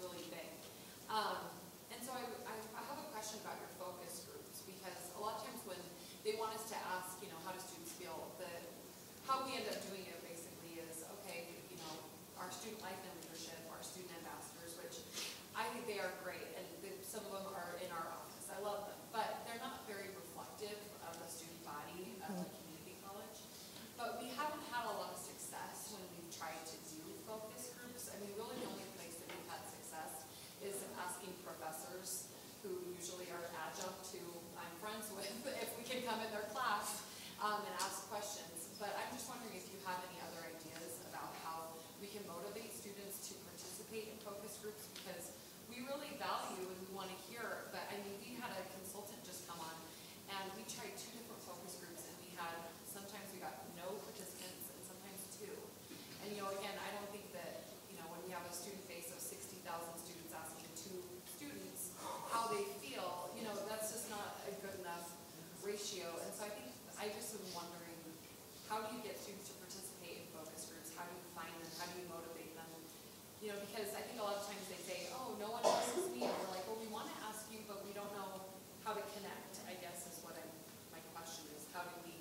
really big. And so I have a question about your focus groups, because a lot of times when they want us to ask, you know, how do students feel, how we end up doing it basically is, okay, you know, our student life and leadership, our student ambassadors, which I think they are great, and some of them are in our office. I love them, but they're not very reflective of the student body of the community college. But we haven't had a lot of success when we've tried to do focus groups. I mean, really the only place that we've had success is asking professors, who usually are adjunct to I'm friends with, if we can come in their class and ask questions. But I'm just wondering if you have any other ideas about how we can motivate students to participate in focus groups, because we really value and we want to hear. But I mean, we had a consultant just come on, and we tried 2 different focus groups, and sometimes we got no participants and sometimes 2. And you know, again, I don't think that, you know, when we have a student base of 60,000 students asking 2 students how they feel, you know, that's just not a good enough ratio. And so I just am wondering, how do you get students to participate in focus groups? How do you find them? How do you motivate them? You know, because I think a lot of times they say, oh, no one asks me. And we're like, well, we want to ask you, but we don't know how to connect, I guess is what my question is. How do we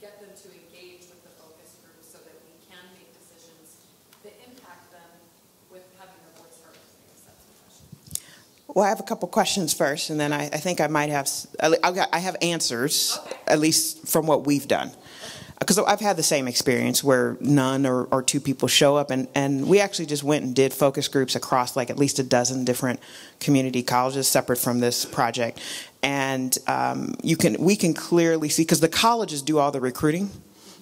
get them to engage with the focus groups so that we can make decisions that impact them with having their voice heard? I guess that's the question. Well, I have a couple questions first, and then I think I might have, I have answers, okay, at least from what we've done. Because I've had the same experience where none or 2 people show up, and we actually just went and did focus groups across like at least a dozen different community colleges separate from this project. And we can clearly see, because the colleges do all the recruiting,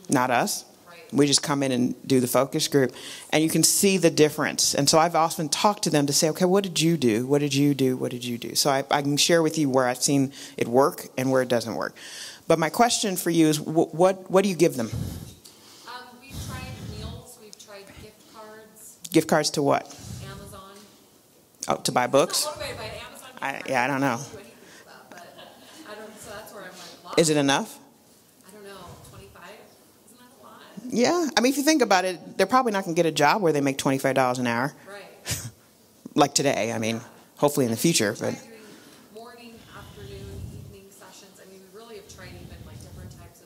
not us. We just come in and do the focus group, and you can see the difference. And so I've often talked to them to say, okay, what did you do? What did you do? What did you do? So I can share with you where I've seen it work and where it doesn't work. But my question for you is, what do you give them? We've tried meals. We've tried gift cards. Gift cards to what? Amazon. Oh, to buy books? Not motivated by Amazon. I don't know. Do anything for that, but so that's where I'm like, wow. Is it enough? I don't know. 25? Isn't that a lot? Yeah. I mean, if you think about it, they're probably not going to get a job where they make $25 an hour. Right. Like today. I mean, hopefully in the future, but. Morning, afternoon, evening sessions. I mean, we really have tried even like different times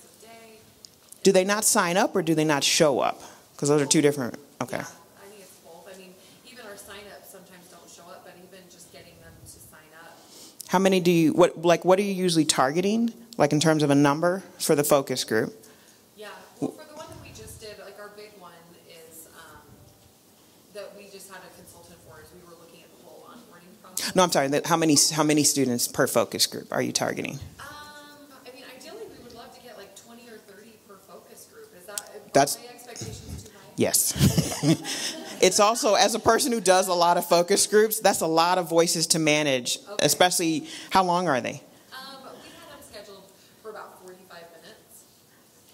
of day. Do they not sign up or do they not show up? Because those are 2 different. Okay. Yeah, I think it's both. I mean, even our sign-ups sometimes don't show up, but even just getting them to sign up. How many do you, what are you usually targeting, like in terms of a number for the focus group? Yeah, well, for the one that we just did, like our big one is that we just had a consultant for is we were looking at the whole onboarding process. No, I'm sorry. How many students per focus group are you targeting? I mean, ideally, we would love to get like 20 or 30 per focus group. Are my expectations too high? Yes. It's also, as a person who does a lot of focus groups, that's a lot of voices to manage, especially, how long are they? We had them scheduled for about 45 minutes.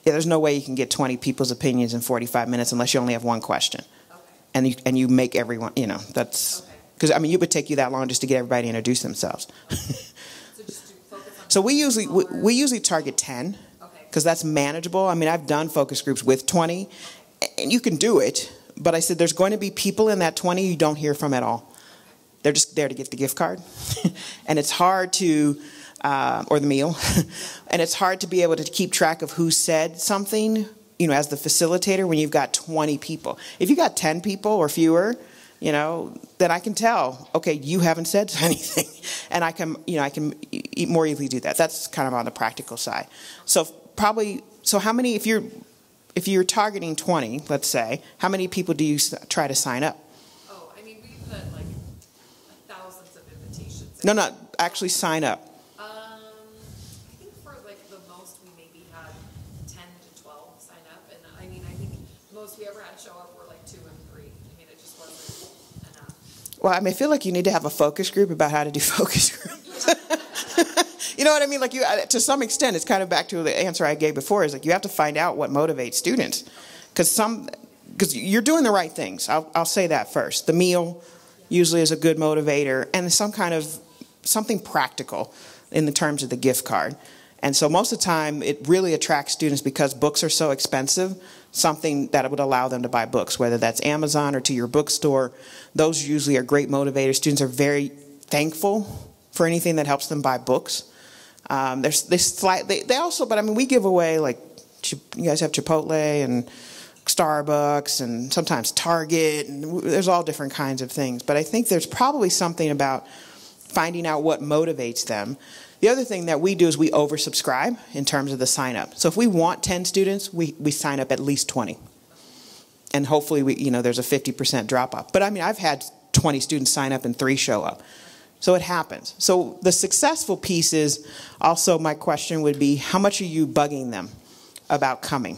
Yeah, there's no way you can get 20 people's opinions in 45 minutes unless you only have one question. Okay. And you make everyone, that's, because, I mean, it would take you that long just to get everybody to introduce themselves. So just to focus on. So we usually target 10, because that's manageable. I mean, I've done focus groups with 20, and you can do it. But I said there's going to be people in that 20 you don't hear from at all. They're just there to get the gift card. And it's hard to, or the meal. And it's hard to be able to keep track of who said something, as the facilitator when you've got 20 people. If you got 10 people or fewer, then I can tell, okay, you haven't said anything. And I can more easily do that. That's kind of on the practical side. So how many, if you're targeting 20, let's say, how many people do you try to sign up? Oh, I mean, we put like thousands of invitations. No, actually sign up. I think for like the most we maybe had 10 to 12 sign up. And I mean, I think the most we ever had show up were like 2 and 3. I mean, it just wasn't enough. Well, I mean, I feel like you need to have a focus group about how to do focus groups. You know what I mean? Like to some extent, it's kind of back to the answer I gave before. Is like you have to find out what motivates students, because you're doing the right things. I'll say that first. The meal usually is a good motivator, and something practical in the terms of the gift card. And so most of the time, it really attracts students because books are so expensive. Something that would allow them to buy books, whether that's Amazon or to your bookstore. Those usually are great motivators. Students are very thankful for anything that helps them buy books. They also, but I mean, we give away, like, you guys have Chipotle and Starbucks and sometimes Target, and there's all different kinds of things. But I think there's probably something about finding out what motivates them. The other thing that we do is we oversubscribe in terms of the sign up. So if we want 10 students, we sign up at least 20. And hopefully there's a 50% drop off. But I mean, I've had 20 students sign up and 3 show up. So it happens. So the successful piece is also, my question would be, how much are you bugging them about coming?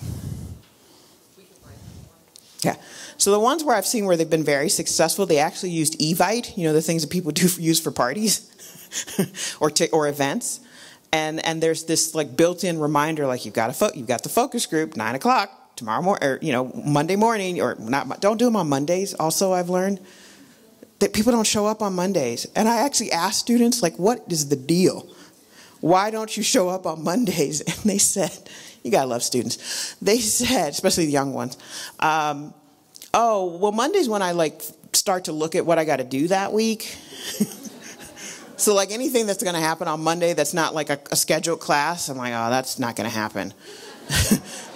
Yeah. So the ones where I've seen where they've been very successful, they actually used Evite, the things that people use for parties or events. And there's this like built-in reminder, like you've got the focus group, 9 o'clock tomorrow morning, or Monday morning, or not. Don't do them on Mondays. Also, I've learned that people don't show up on Mondays. And I actually asked students, like, what is the deal? Why don't you show up on Mondays? And they said, you gotta love students. They said, especially the young ones, oh, well, Monday's when I like start to look at what I gotta do that week. So like anything that's gonna happen on Monday that's not like a scheduled class, I'm like, oh, that's not gonna happen.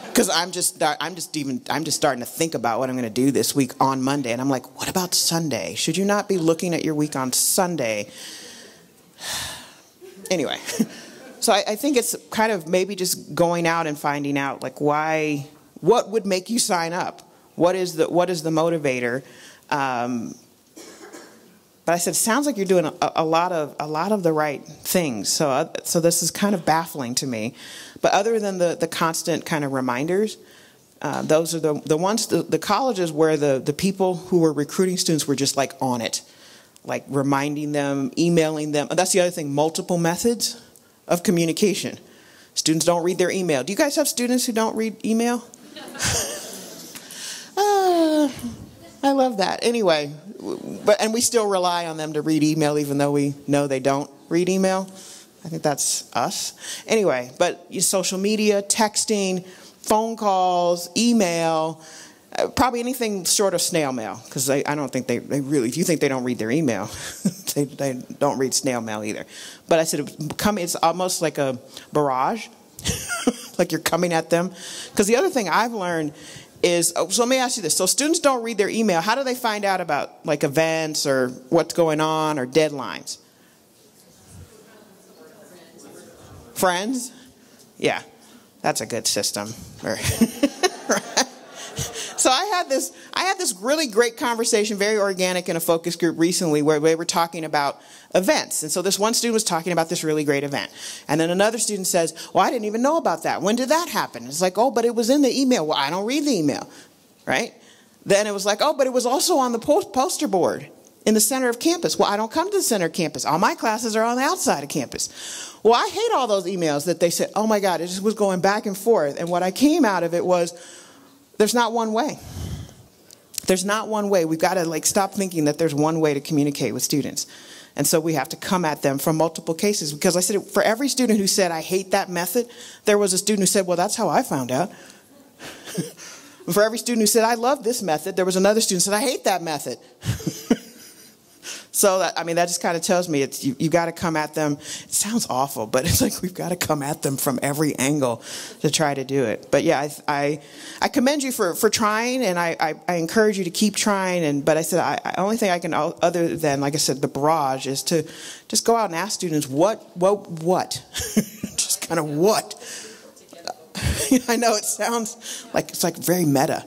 Because I'm just starting to think about what I'm going to do this week on Monday. And I'm like, what about Sunday? Should you not be looking at your week on Sunday? Anyway, so I think it's kind of maybe just going out and finding out, like, what would make you sign up? What is the motivator? But I said, it sounds like you're doing a lot of the right things. So this is kind of baffling to me. But other than the constant kind of reminders, those are the ones, the colleges where the people who were recruiting students were just like on it, like reminding them, emailing them. That's the other thing, multiple methods of communication. Students don't read their email. Do you guys have students who don't read email? I love that. Anyway, and we still rely on them to read email even though we know they don't read email. I think that's us. Anyway, but social media, texting, phone calls, email, probably anything short of snail mail, because I don't think they really, if you think they don't read their email, they don't read snail mail either. But I said it's almost like a barrage, like you're coming at them. Because the other thing I've learned is, so let me ask you this. So students don't read their email. How do they find out about like events or what's going on or deadlines? Friends? Yeah, that's a good system. So I had this really great conversation, very organic, in a focus group recently where they were talking about events. And so this one student was talking about this really great event. And then another student says, well, I didn't even know about that. When did that happen? It's like, oh, but it was in the email. Well, I don't read the email, right? Then it was like, oh, but it was also on the poster board in the center of campus. Well, I don't come to the center of campus. All my classes are on the outside of campus. Well, I hate all those emails that they said, oh my God, it just was going back and forth. And what I came out of it was, there's not one way. There's not one way. We've got to stop thinking that there's one way to communicate with students. And so we have to come at them from multiple cases. Because I said, for every student who said, I hate that method, there was a student who said, well, that's how I found out. For every student who said, I love this method, there was another student who said, I hate that method. So, that just kind of tells me you got to come at them. It sounds awful, but it's like we've got to come at them from every angle to try to do it. But yeah, I commend you for trying, and I encourage you to keep trying. But I said, the only thing I can, other than, like I said, the barrage, is to just go out and ask students, what? Just kind of what? I know it sounds like it's very meta.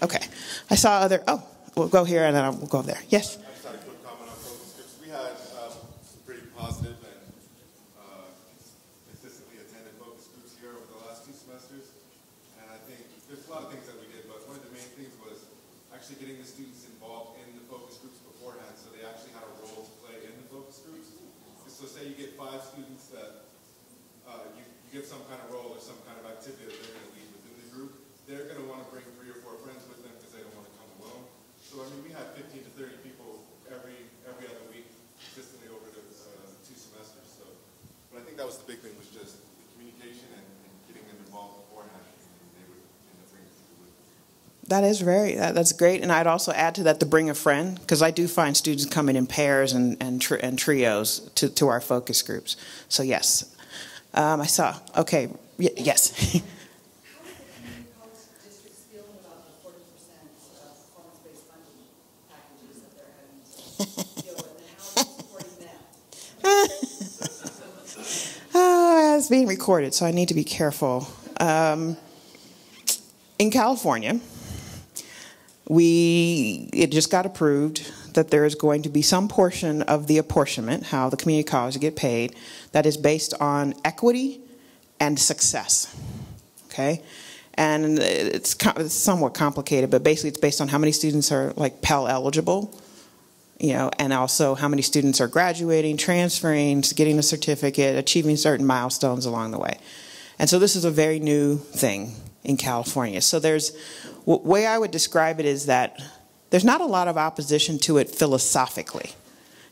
Okay, I saw other, we'll go here and then we'll go there. Yes? Positive and consistently attended focus groups here over the last 2 semesters. And I think there's a lot of things that we did, but one of the main things was actually getting the students involved in the focus groups beforehand, so they actually had a role to play in the focus groups. So say you get 5 students that you give some kind of role or some kind of activity that they're going to lead within the group, they're going to want to bring 3 or 4 friends with them because they don't want to come alone. So we had 15 to 30 people every other week consistently over the 2 semesters. So, but I think that was the big thing, was just the communication and getting them involved beforehand, and they would end up bringing people with them. That's great. And I'd also add to that the bring a friend, because I do find students coming in pairs and trios to our focus groups. So yes, I saw. Okay, yes. It's being recorded, so I need to be careful. In California, it just got approved that there is going to be some portion of the apportionment, how the community colleges get paid, that is based on equity and success. Okay? And it's somewhat complicated, but basically it's based on how many students are Pell eligible, and also how many students are graduating, transferring, getting a certificate, achieving certain milestones along the way. And so this is a very new thing in California. So the way I would describe it is that there's not a lot of opposition to it philosophically.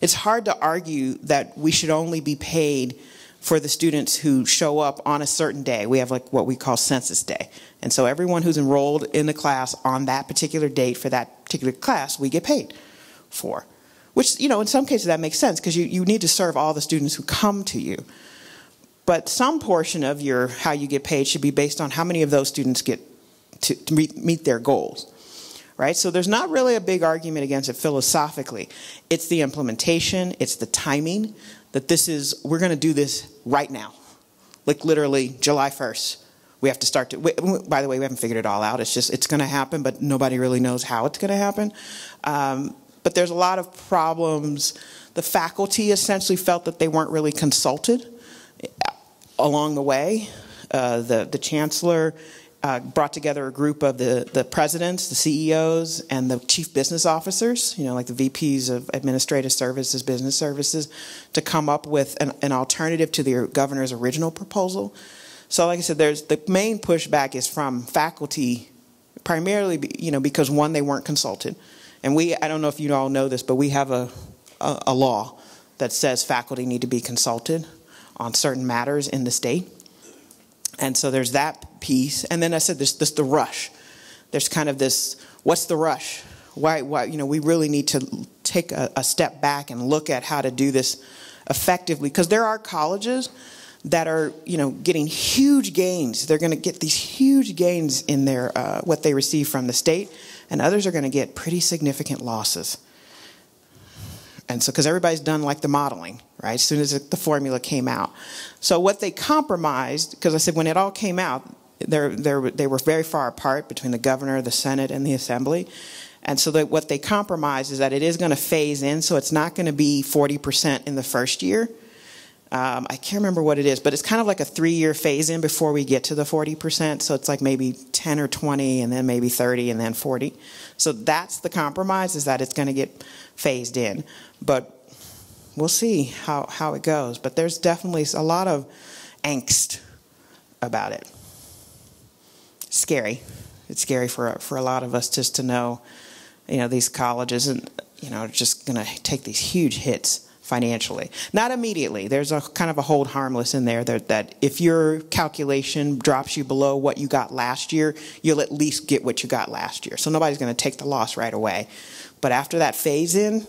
It's hard to argue that we should only be paid for the students who show up on a certain day. We have what we call census day. And so everyone who's enrolled in the class on that particular date for that particular class, we get paid for. Which, in some cases that makes sense because you need to serve all the students who come to you. But some portion of how you get paid should be based on how many of those students get to meet their goals, right? So there's not really a big argument against it philosophically. It's the implementation, it's the timing, that we're going to do this right now. Literally July 1st. We have to start by the way, we haven't figured it all out. It's going to happen, but nobody really knows how it's going to happen. But there's a lot of problems. The faculty essentially felt that they weren't really consulted along the way. The chancellor brought together a group of the presidents, the CEOs, and the chief business officers, like the VPs of administrative services, business services, to come up with an alternative to the governor's original proposal. So like I said, the main pushback is from faculty, primarily because, one, they weren't consulted. And I don't know if you all know this, but we have a law that says faculty need to be consulted on certain matters in the state. And so there's that piece. And then I said there's the rush. There's kind of this, what's the rush? Why we really need to take a step back and look at how to do this effectively. Because there are colleges that are, getting huge gains. They're going to get these huge gains in their what they receive from the state. And others are going to get pretty significant losses. And so, because everybody's done the modeling, right, as soon as the formula came out. So what they compromised, because I said when it all came out, They were very far apart between the governor, the Senate, and the Assembly. And so what they compromised is that it is going to phase in, so it's not going to be 40% in the first year. I can't remember what it is, but it's kind of like a 3-year phase in before we get to the 40%. So it's like maybe 10 or 20, and then maybe 30, and then 40. So that's the compromise, is that it's going to get phased in. But we'll see how it goes. But there's definitely a lot of angst about it. Scary. It's scary for a lot of us just to know, these colleges and are just going to take these huge hits financially. Not immediately. There's a kind of a hold harmless in there that if your calculation drops you below what you got last year, you'll at least get what you got last year. So nobody's going to take the loss right away. But after that phase in,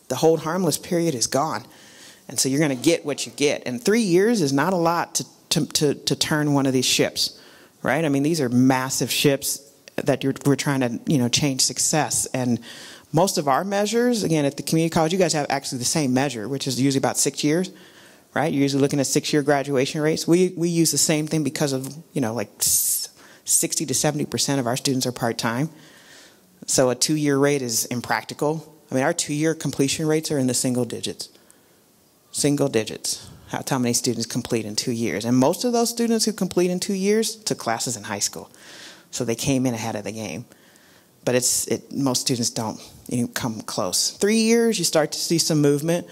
the hold harmless period is gone. And so you're going to get what you get. And 3 years is not a lot to turn one of these ships, right? I mean, these are massive ships that we're trying to, change success. And most of our measures, again, at the community college, you guys have actually the same measure, which is usually about 6 years, right? You're usually looking at 6-year graduation rates. We use the same thing because of, like 60 to 70% of our students are part-time. So a 2-year rate is impractical. I mean, our 2-year completion rates are in the single digits. Single digits. That's how many students complete in 2 years. And most of those students who complete in 2 years took classes in high school. So they came in ahead of the game. But most students don't come close. 3 years, you start to see some movement.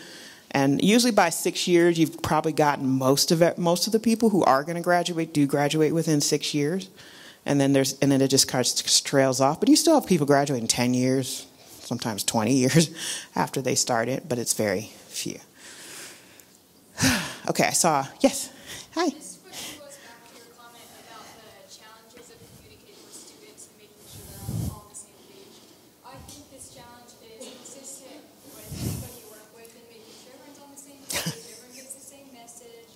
And usually by 6 years, you've probably gotten most of the people who are going to graduate do graduate within 6 years. And then it just kind of trails off. But you still have people graduating 10 years, sometimes 20 years after they start it. But it's very few. Okay, I saw, yes, hi. This question goes back to your comment about the challenges of communicating with students and making sure they're all on the same page. I think this challenge is consistent with everybody you work with and making sure everyone's on the same page, everyone gets the same message.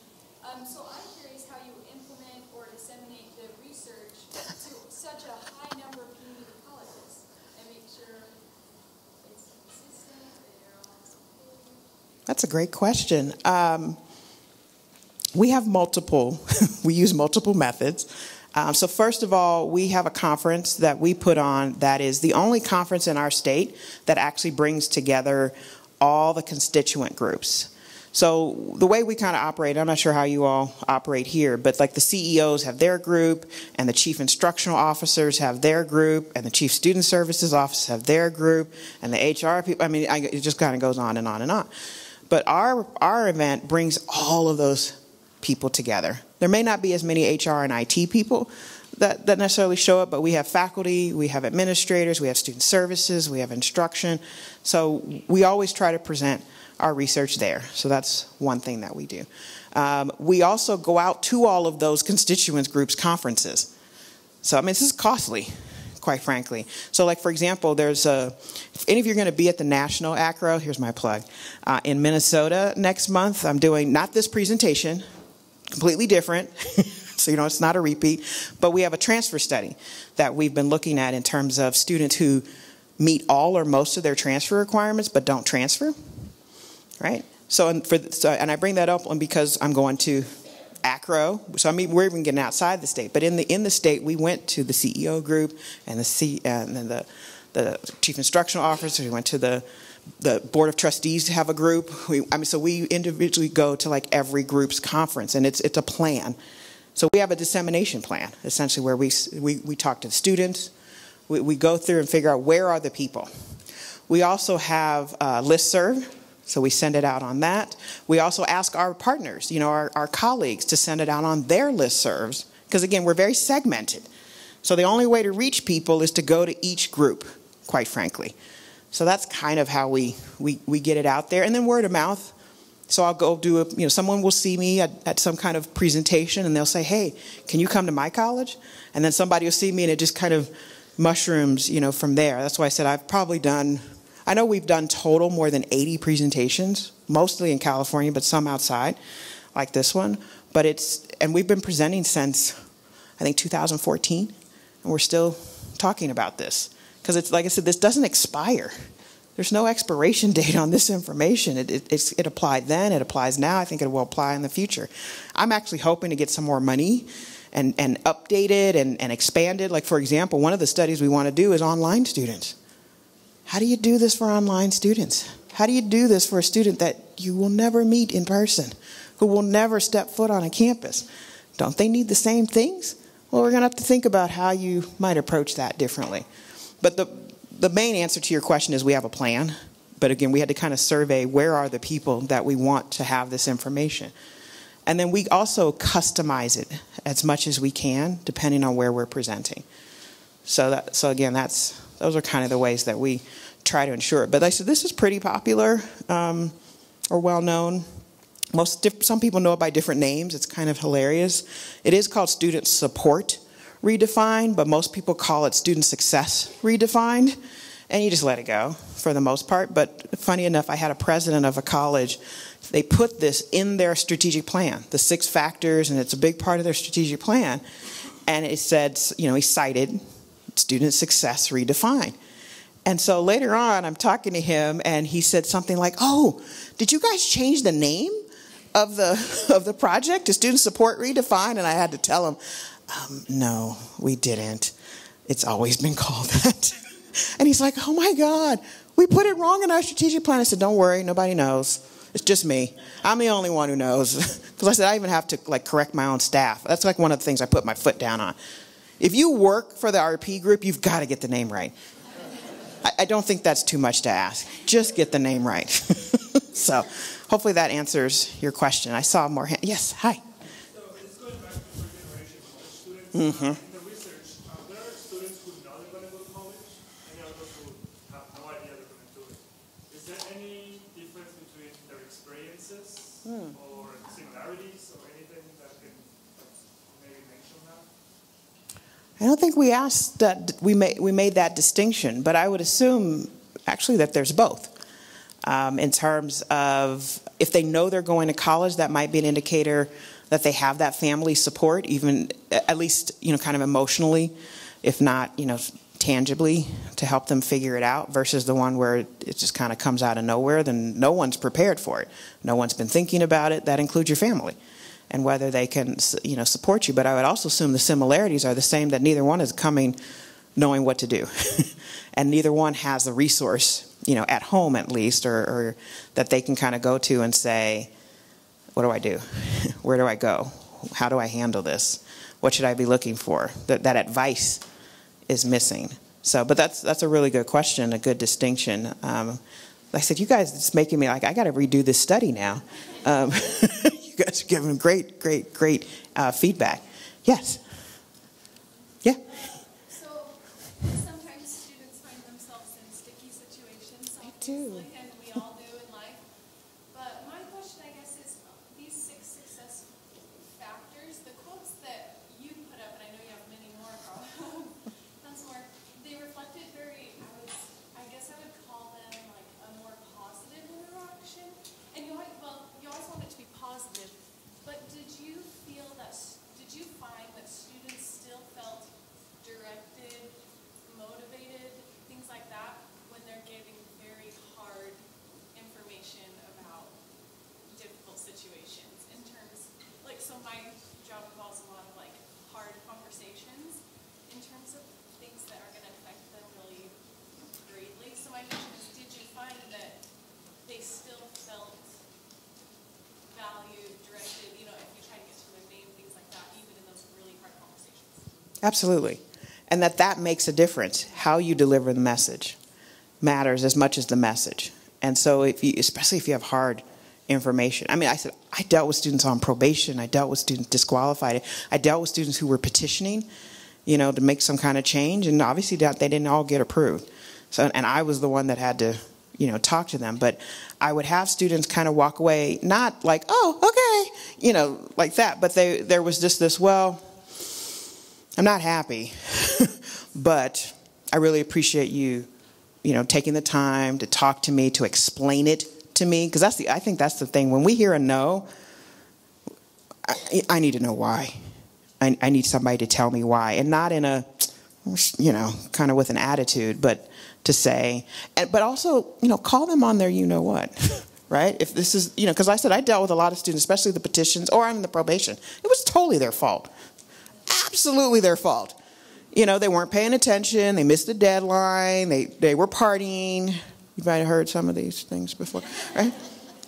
So I'm curious how you implement or disseminate the research to such a high number of community colleges and make sure it's consistent, that you're all on the same page. That's a great question. We have we use multiple methods. So first of all, we have a conference that we put on that is the only conference in our state that actually brings together all the constituent groups. So the way we kind of operate, I'm not sure how you all operate here, but like the CEOs have their group, and the chief instructional officers have their group, and the chief student services officers have their group, and the HR people, it just kind of goes on and on and on. But our event brings all of those people together. There may not be as many HR and IT people that necessarily show up, but we have faculty, we have administrators, we have student services, we have instruction. So we always try to present our research there. So that's one thing that we do. We also go out to all of those constituents groups' conferences. So, this is costly, quite frankly. So, like, for example, if any of you are going to be at the National UACRAO, here's my plug, in Minnesota next month, I'm doing not this presentation, completely different, so it's not a repeat, but we have a transfer study that we've been looking at in terms of students who meet all or most of their transfer requirements but don't transfer, right? So and I bring that up because I'm going to UACRAO, so we're even getting outside the state, but in the state we went to the CEO group and the chief instructional officer. We went to the board of trustees to have a group. So we individually go to like every group's conference, and it's a plan. So we have a dissemination plan, essentially, where we talk to the students. We go through and figure out where are the people. We also have listserv, so we send it out on that. We also ask our partners, our colleagues, to send it out on their listservs, because again, we're very segmented. So the only way to reach people is to go to each group, quite frankly. So that's kind of how we get it out there. And then word of mouth. So I'll go do someone will see me at some kind of presentation, and they'll say, hey, can you come to my college? And then somebody will see me, and it just kind of mushrooms, from there. That's why I said I know we've done total more than 80 presentations, mostly in California, but some outside, like this one. And we've been presenting since, I think, 2014, and we're still talking about this. Because it's like I said, this doesn't expire. There's no expiration date on this information. It applied then, it applies now. I think it will apply in the future. I'm actually hoping to get some more money and updated and expanded. Like, for example, one of the studies we want to do is online students. How do you do this for online students? How do you do this for a student that you will never meet in person, who will never step foot on a campus? Don't they need the same things? Well, we're going to have to think about how you might approach that differently. But the main answer to your question is we have a plan. But again, we had to kind of survey where are the people that we want to have this information. And then we also customize it as much as we can, depending on where we're presenting. So again, those are kind of the ways that we try to ensure it. But like I said, this is pretty popular or well known. Some people know it by different names. It's kind of hilarious. It is called Student Support Redefined, but most people call it Student Success Redefined. And you just let it go for the most part. But funny enough, I had a president of a college. They put this in their strategic plan, the 6 factors, and it's a big part of their strategic plan. And it said, he cited Student Success Redefined. And so later on, I'm talking to him, and he said something like, "Oh, did you guys change the name of the project to Student Support Redefined?" And I had to tell him, "No, we didn't. It's always been called that." And he's like, "Oh my God, we put it wrong in our strategic plan." I said, "Don't worry, nobody knows. It's just me. I'm the only one who knows." Because I said, I even have to correct my own staff. That's one of the things I put my foot down on. If you work for the RP group, you've got to get the name right. I don't think that's too much to ask. Just get the name right. So hopefully that answers your question. I saw more hands. Yes, hi. So it's going back to first generation college students. Mm-hmm. In the research, there are students who know they're going to go to college, and there are those who have no idea they're going to do it. Is there any difference between their experiences or similarities or anything that can maybe mention that? I don't think we asked that. We made that distinction, but I would assume actually that there's both. In terms of if they know they're going to college, that might be an indicator that they have that family support, even at least kind of emotionally, if not tangibly, to help them figure it out. Versus the one where it just kind of comes out of nowhere, then no one's prepared for it. No one's been thinking about it. That includes your family. And whether they can, support you. But I would also assume the similarities are the same, that neither one is coming knowing what to do. And neither one has the resource, at home at least, or that they can kind of go to and say, what do I do? Where do I go? How do I handle this? What should I be looking for? That advice is missing. So, but that's a really good question, a good distinction. Like I said, you guys, it's making me I got to redo this study now. You guys are giving great feedback. Yes. Yeah. So sometimes students find themselves in sticky situations. I do. And we all do in life. But my question, I guess, is these 6 success factors, the quotes that you put up, and I know you have many more, Carl, tons more, they reflected very, I guess I would call them a more positive interaction. And you always want it to be positive. But did you find that students still felt directed, motivated, things like that, when they're giving very hard information about difficult situations? In terms, so my job involves a lot of hard conversations in terms of things that are going to affect them really greatly. So my question is, did you find that they still felt valued, directed, if you try to get to their name, things like that, even in those really hard conversations? Absolutely. And that makes a difference. How you deliver the message matters as much as the message. And so especially if you have hard information. I mean, I dealt with students on probation. I dealt with students disqualified. I dealt with students who were petitioning, to make some kind of change. And obviously they didn't all get approved. So, and I was the one that had to, talk to them. But I would have students kind of walk away, not like, oh, okay, like that. But there was just this, well, I'm not happy, but I really appreciate you, taking the time to talk to me, to explain it to me. Because I think that's the thing. When we hear a no, I need to know why. I need somebody to tell me why. And not in a, kind of with an attitude, but to say, but also, call them on their what, right? If this is, because I said I dealt with a lot of students, especially the petitions or on the probation. It was totally their fault. absolutely their fault. You know, they weren't paying attention. They missed the deadline. They were partying. You might have heard some of these things before, right?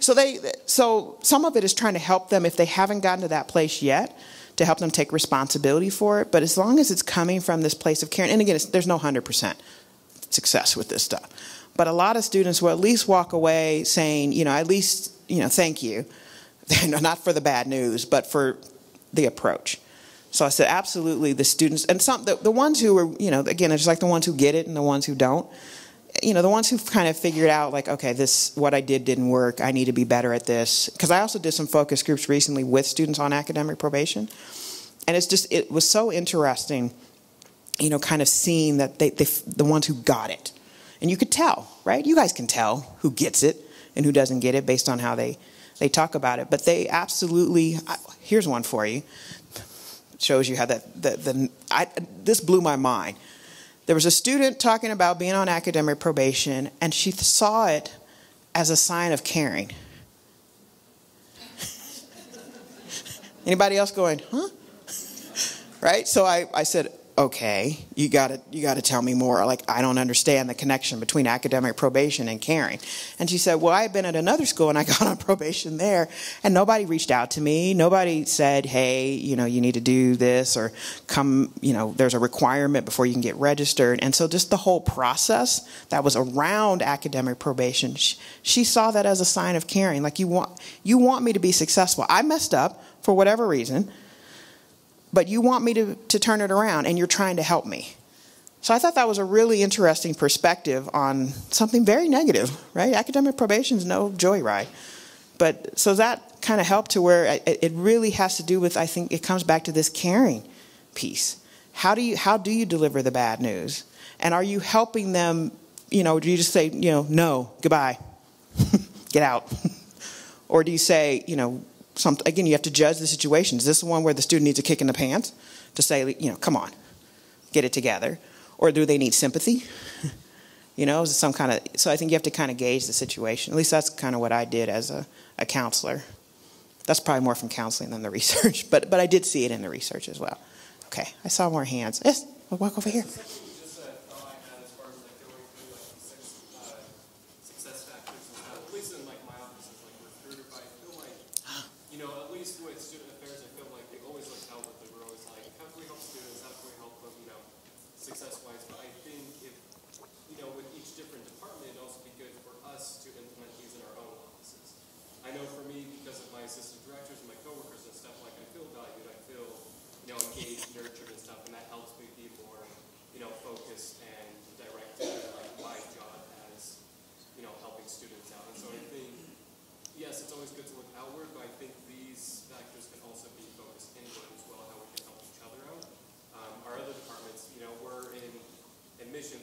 So some of it is trying to help them if they haven't gotten to that place yet, to help them take responsibility for it. But as long as it's coming from this place of caring, and again, there's no 100% success with this stuff. But a lot of students will at least walk away saying, you know, at least, you know, thank you. Not for the bad news, but for the approach. So I said, absolutely, the students, and the ones who are, you know, again, it's like the ones who get it and the ones who don't. You know, the ones who've kind of figured out, like, okay, what I did didn't work. I need to be better at this. Because I also did some focus groups recently with students on academic probation. And it was so interesting, you know, kind of seeing that the ones who got it. And you could tell, right? You guys can tell who gets it and who doesn't get it based on how they talk about it. But they absolutely, here's one for you. Shows you how this blew my mind. There was a student talking about being on academic probation, and she saw it as a sign of caring. Anybody else going, huh? Right? So I said, okay, you got to tell me more. Like, I don't understand the connection between academic probation and caring. And she said, well, I had been at another school and I got on probation there, and nobody reached out to me. Nobody said, hey, you know, you need to do this, or come, you know, there's a requirement before you can get registered. And so just the whole process that was around academic probation, she saw that as a sign of caring. Like, you want me to be successful. I messed up for whatever reason, but you want me to turn it around, and you're trying to help me. So I thought that was a really interesting perspective on something very negative, right? Academic probation is no joyride. But so that kind of helped to where it really has to do with, I think it comes back to this caring piece. How do you deliver the bad news? And are you helping them, you know, do you just say, you know, no, goodbye, get out? Or do you say, you know, again, you have to judge the situation. Is this the one where the student needs a kick in the pants to say, you know, come on, get it together? Or do they need sympathy? You know, is it some kind of, so I think you have to kind of gauge the situation. At least that's kind of what I did as a counselor. That's probably more from counseling than the research, but I did see it in the research as well. Okay, I saw more hands. Yes, we'll walk over here.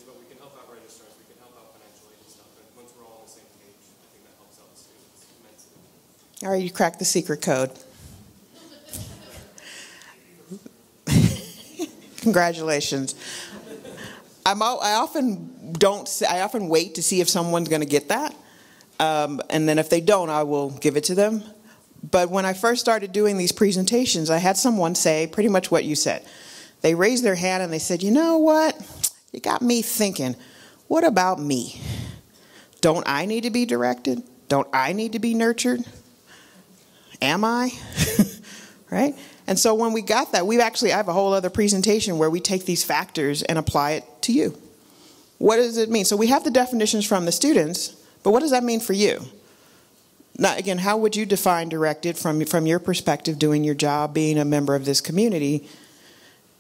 But we can help out registrars, we can help out financially and stuff. And once we're all on the same page, I think that helps out the students immensely. All right, you cracked the secret code. Congratulations. I often wait to see if someone's going to get that. And then if they don't, I will give it to them. But when I first started doing these presentations, I had someone say pretty much what you said. They raised their hand and they said, you know what? You got me thinking, what about me? Don't I need to be directed? Don't I need to be nurtured? Am I? Right? And so when we got that, I have a whole other presentation where we take these factors and apply it to you. What does it mean? So we have the definitions from the students, but what does that mean for you? Now, again, how would you define directed from your perspective, doing your job, being a member of this community?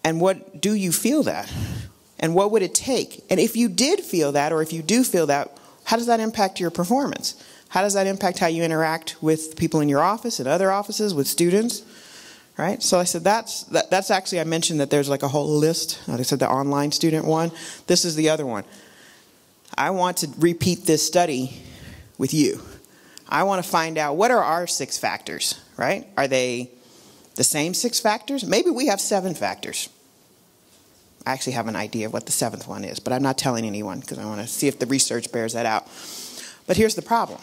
And what do you feel that? And what would it take? And if you did feel that, or if you do feel that, how does that impact your performance? How does that impact how you interact with people in your office and other offices, with students? Right? So I said that's actually, I mentioned that there's like a whole list. I said the online student one. This is the other one. I want to repeat this study with you. I want to find out, what are our 6 factors, right? Are they the same 6 factors? Maybe we have 7 factors. I actually have an idea of what the 7th one is, but I'm not telling anyone because I want to see if the research bears that out. But here's the problem.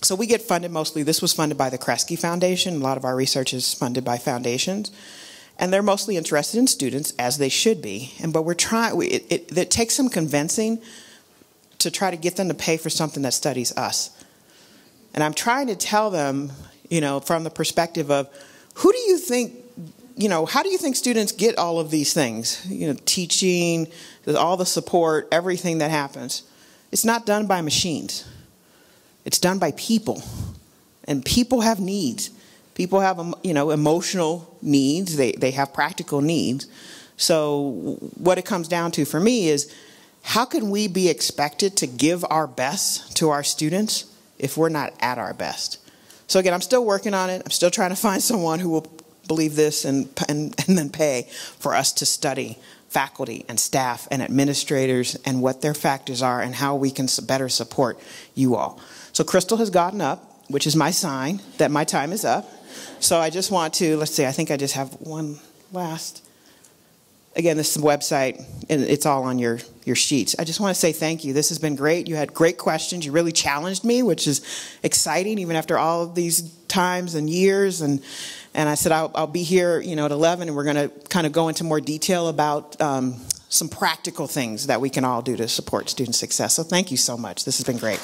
So we get funded mostly, this was funded by the Kresge Foundation. A lot of our research is funded by foundations. And they're mostly interested in students, as they should be. But we're trying. It takes some convincing to try to get them to pay for something that studies us. And I'm trying to tell them, from the perspective of, who do you think, how do you think students get all of these things? Teaching, all the support, everything that happens. It's not done by machines. It's done by people. And people have needs. People have, emotional needs. They have practical needs. So what it comes down to for me is, how can we be expected to give our best to our students if we're not at our best? So again, I'm still working on it. I'm still trying to find someone who will believe this and then pay for us to study faculty and staff and administrators and what their factors are and how we can better support you all. So Crystal has gotten up, which is my sign that my time is up. So I just want to, let's see, I think I just have one last. Again, this is the website, and it's all on your sheets. I just want to say thank you. This has been great. You had great questions. You really challenged me, which is exciting, even after all of these times and years. And I said, I'll be here, at 11, and we're going to kind of go into more detail about some practical things that we can all do to support student success. So thank you so much. This has been great.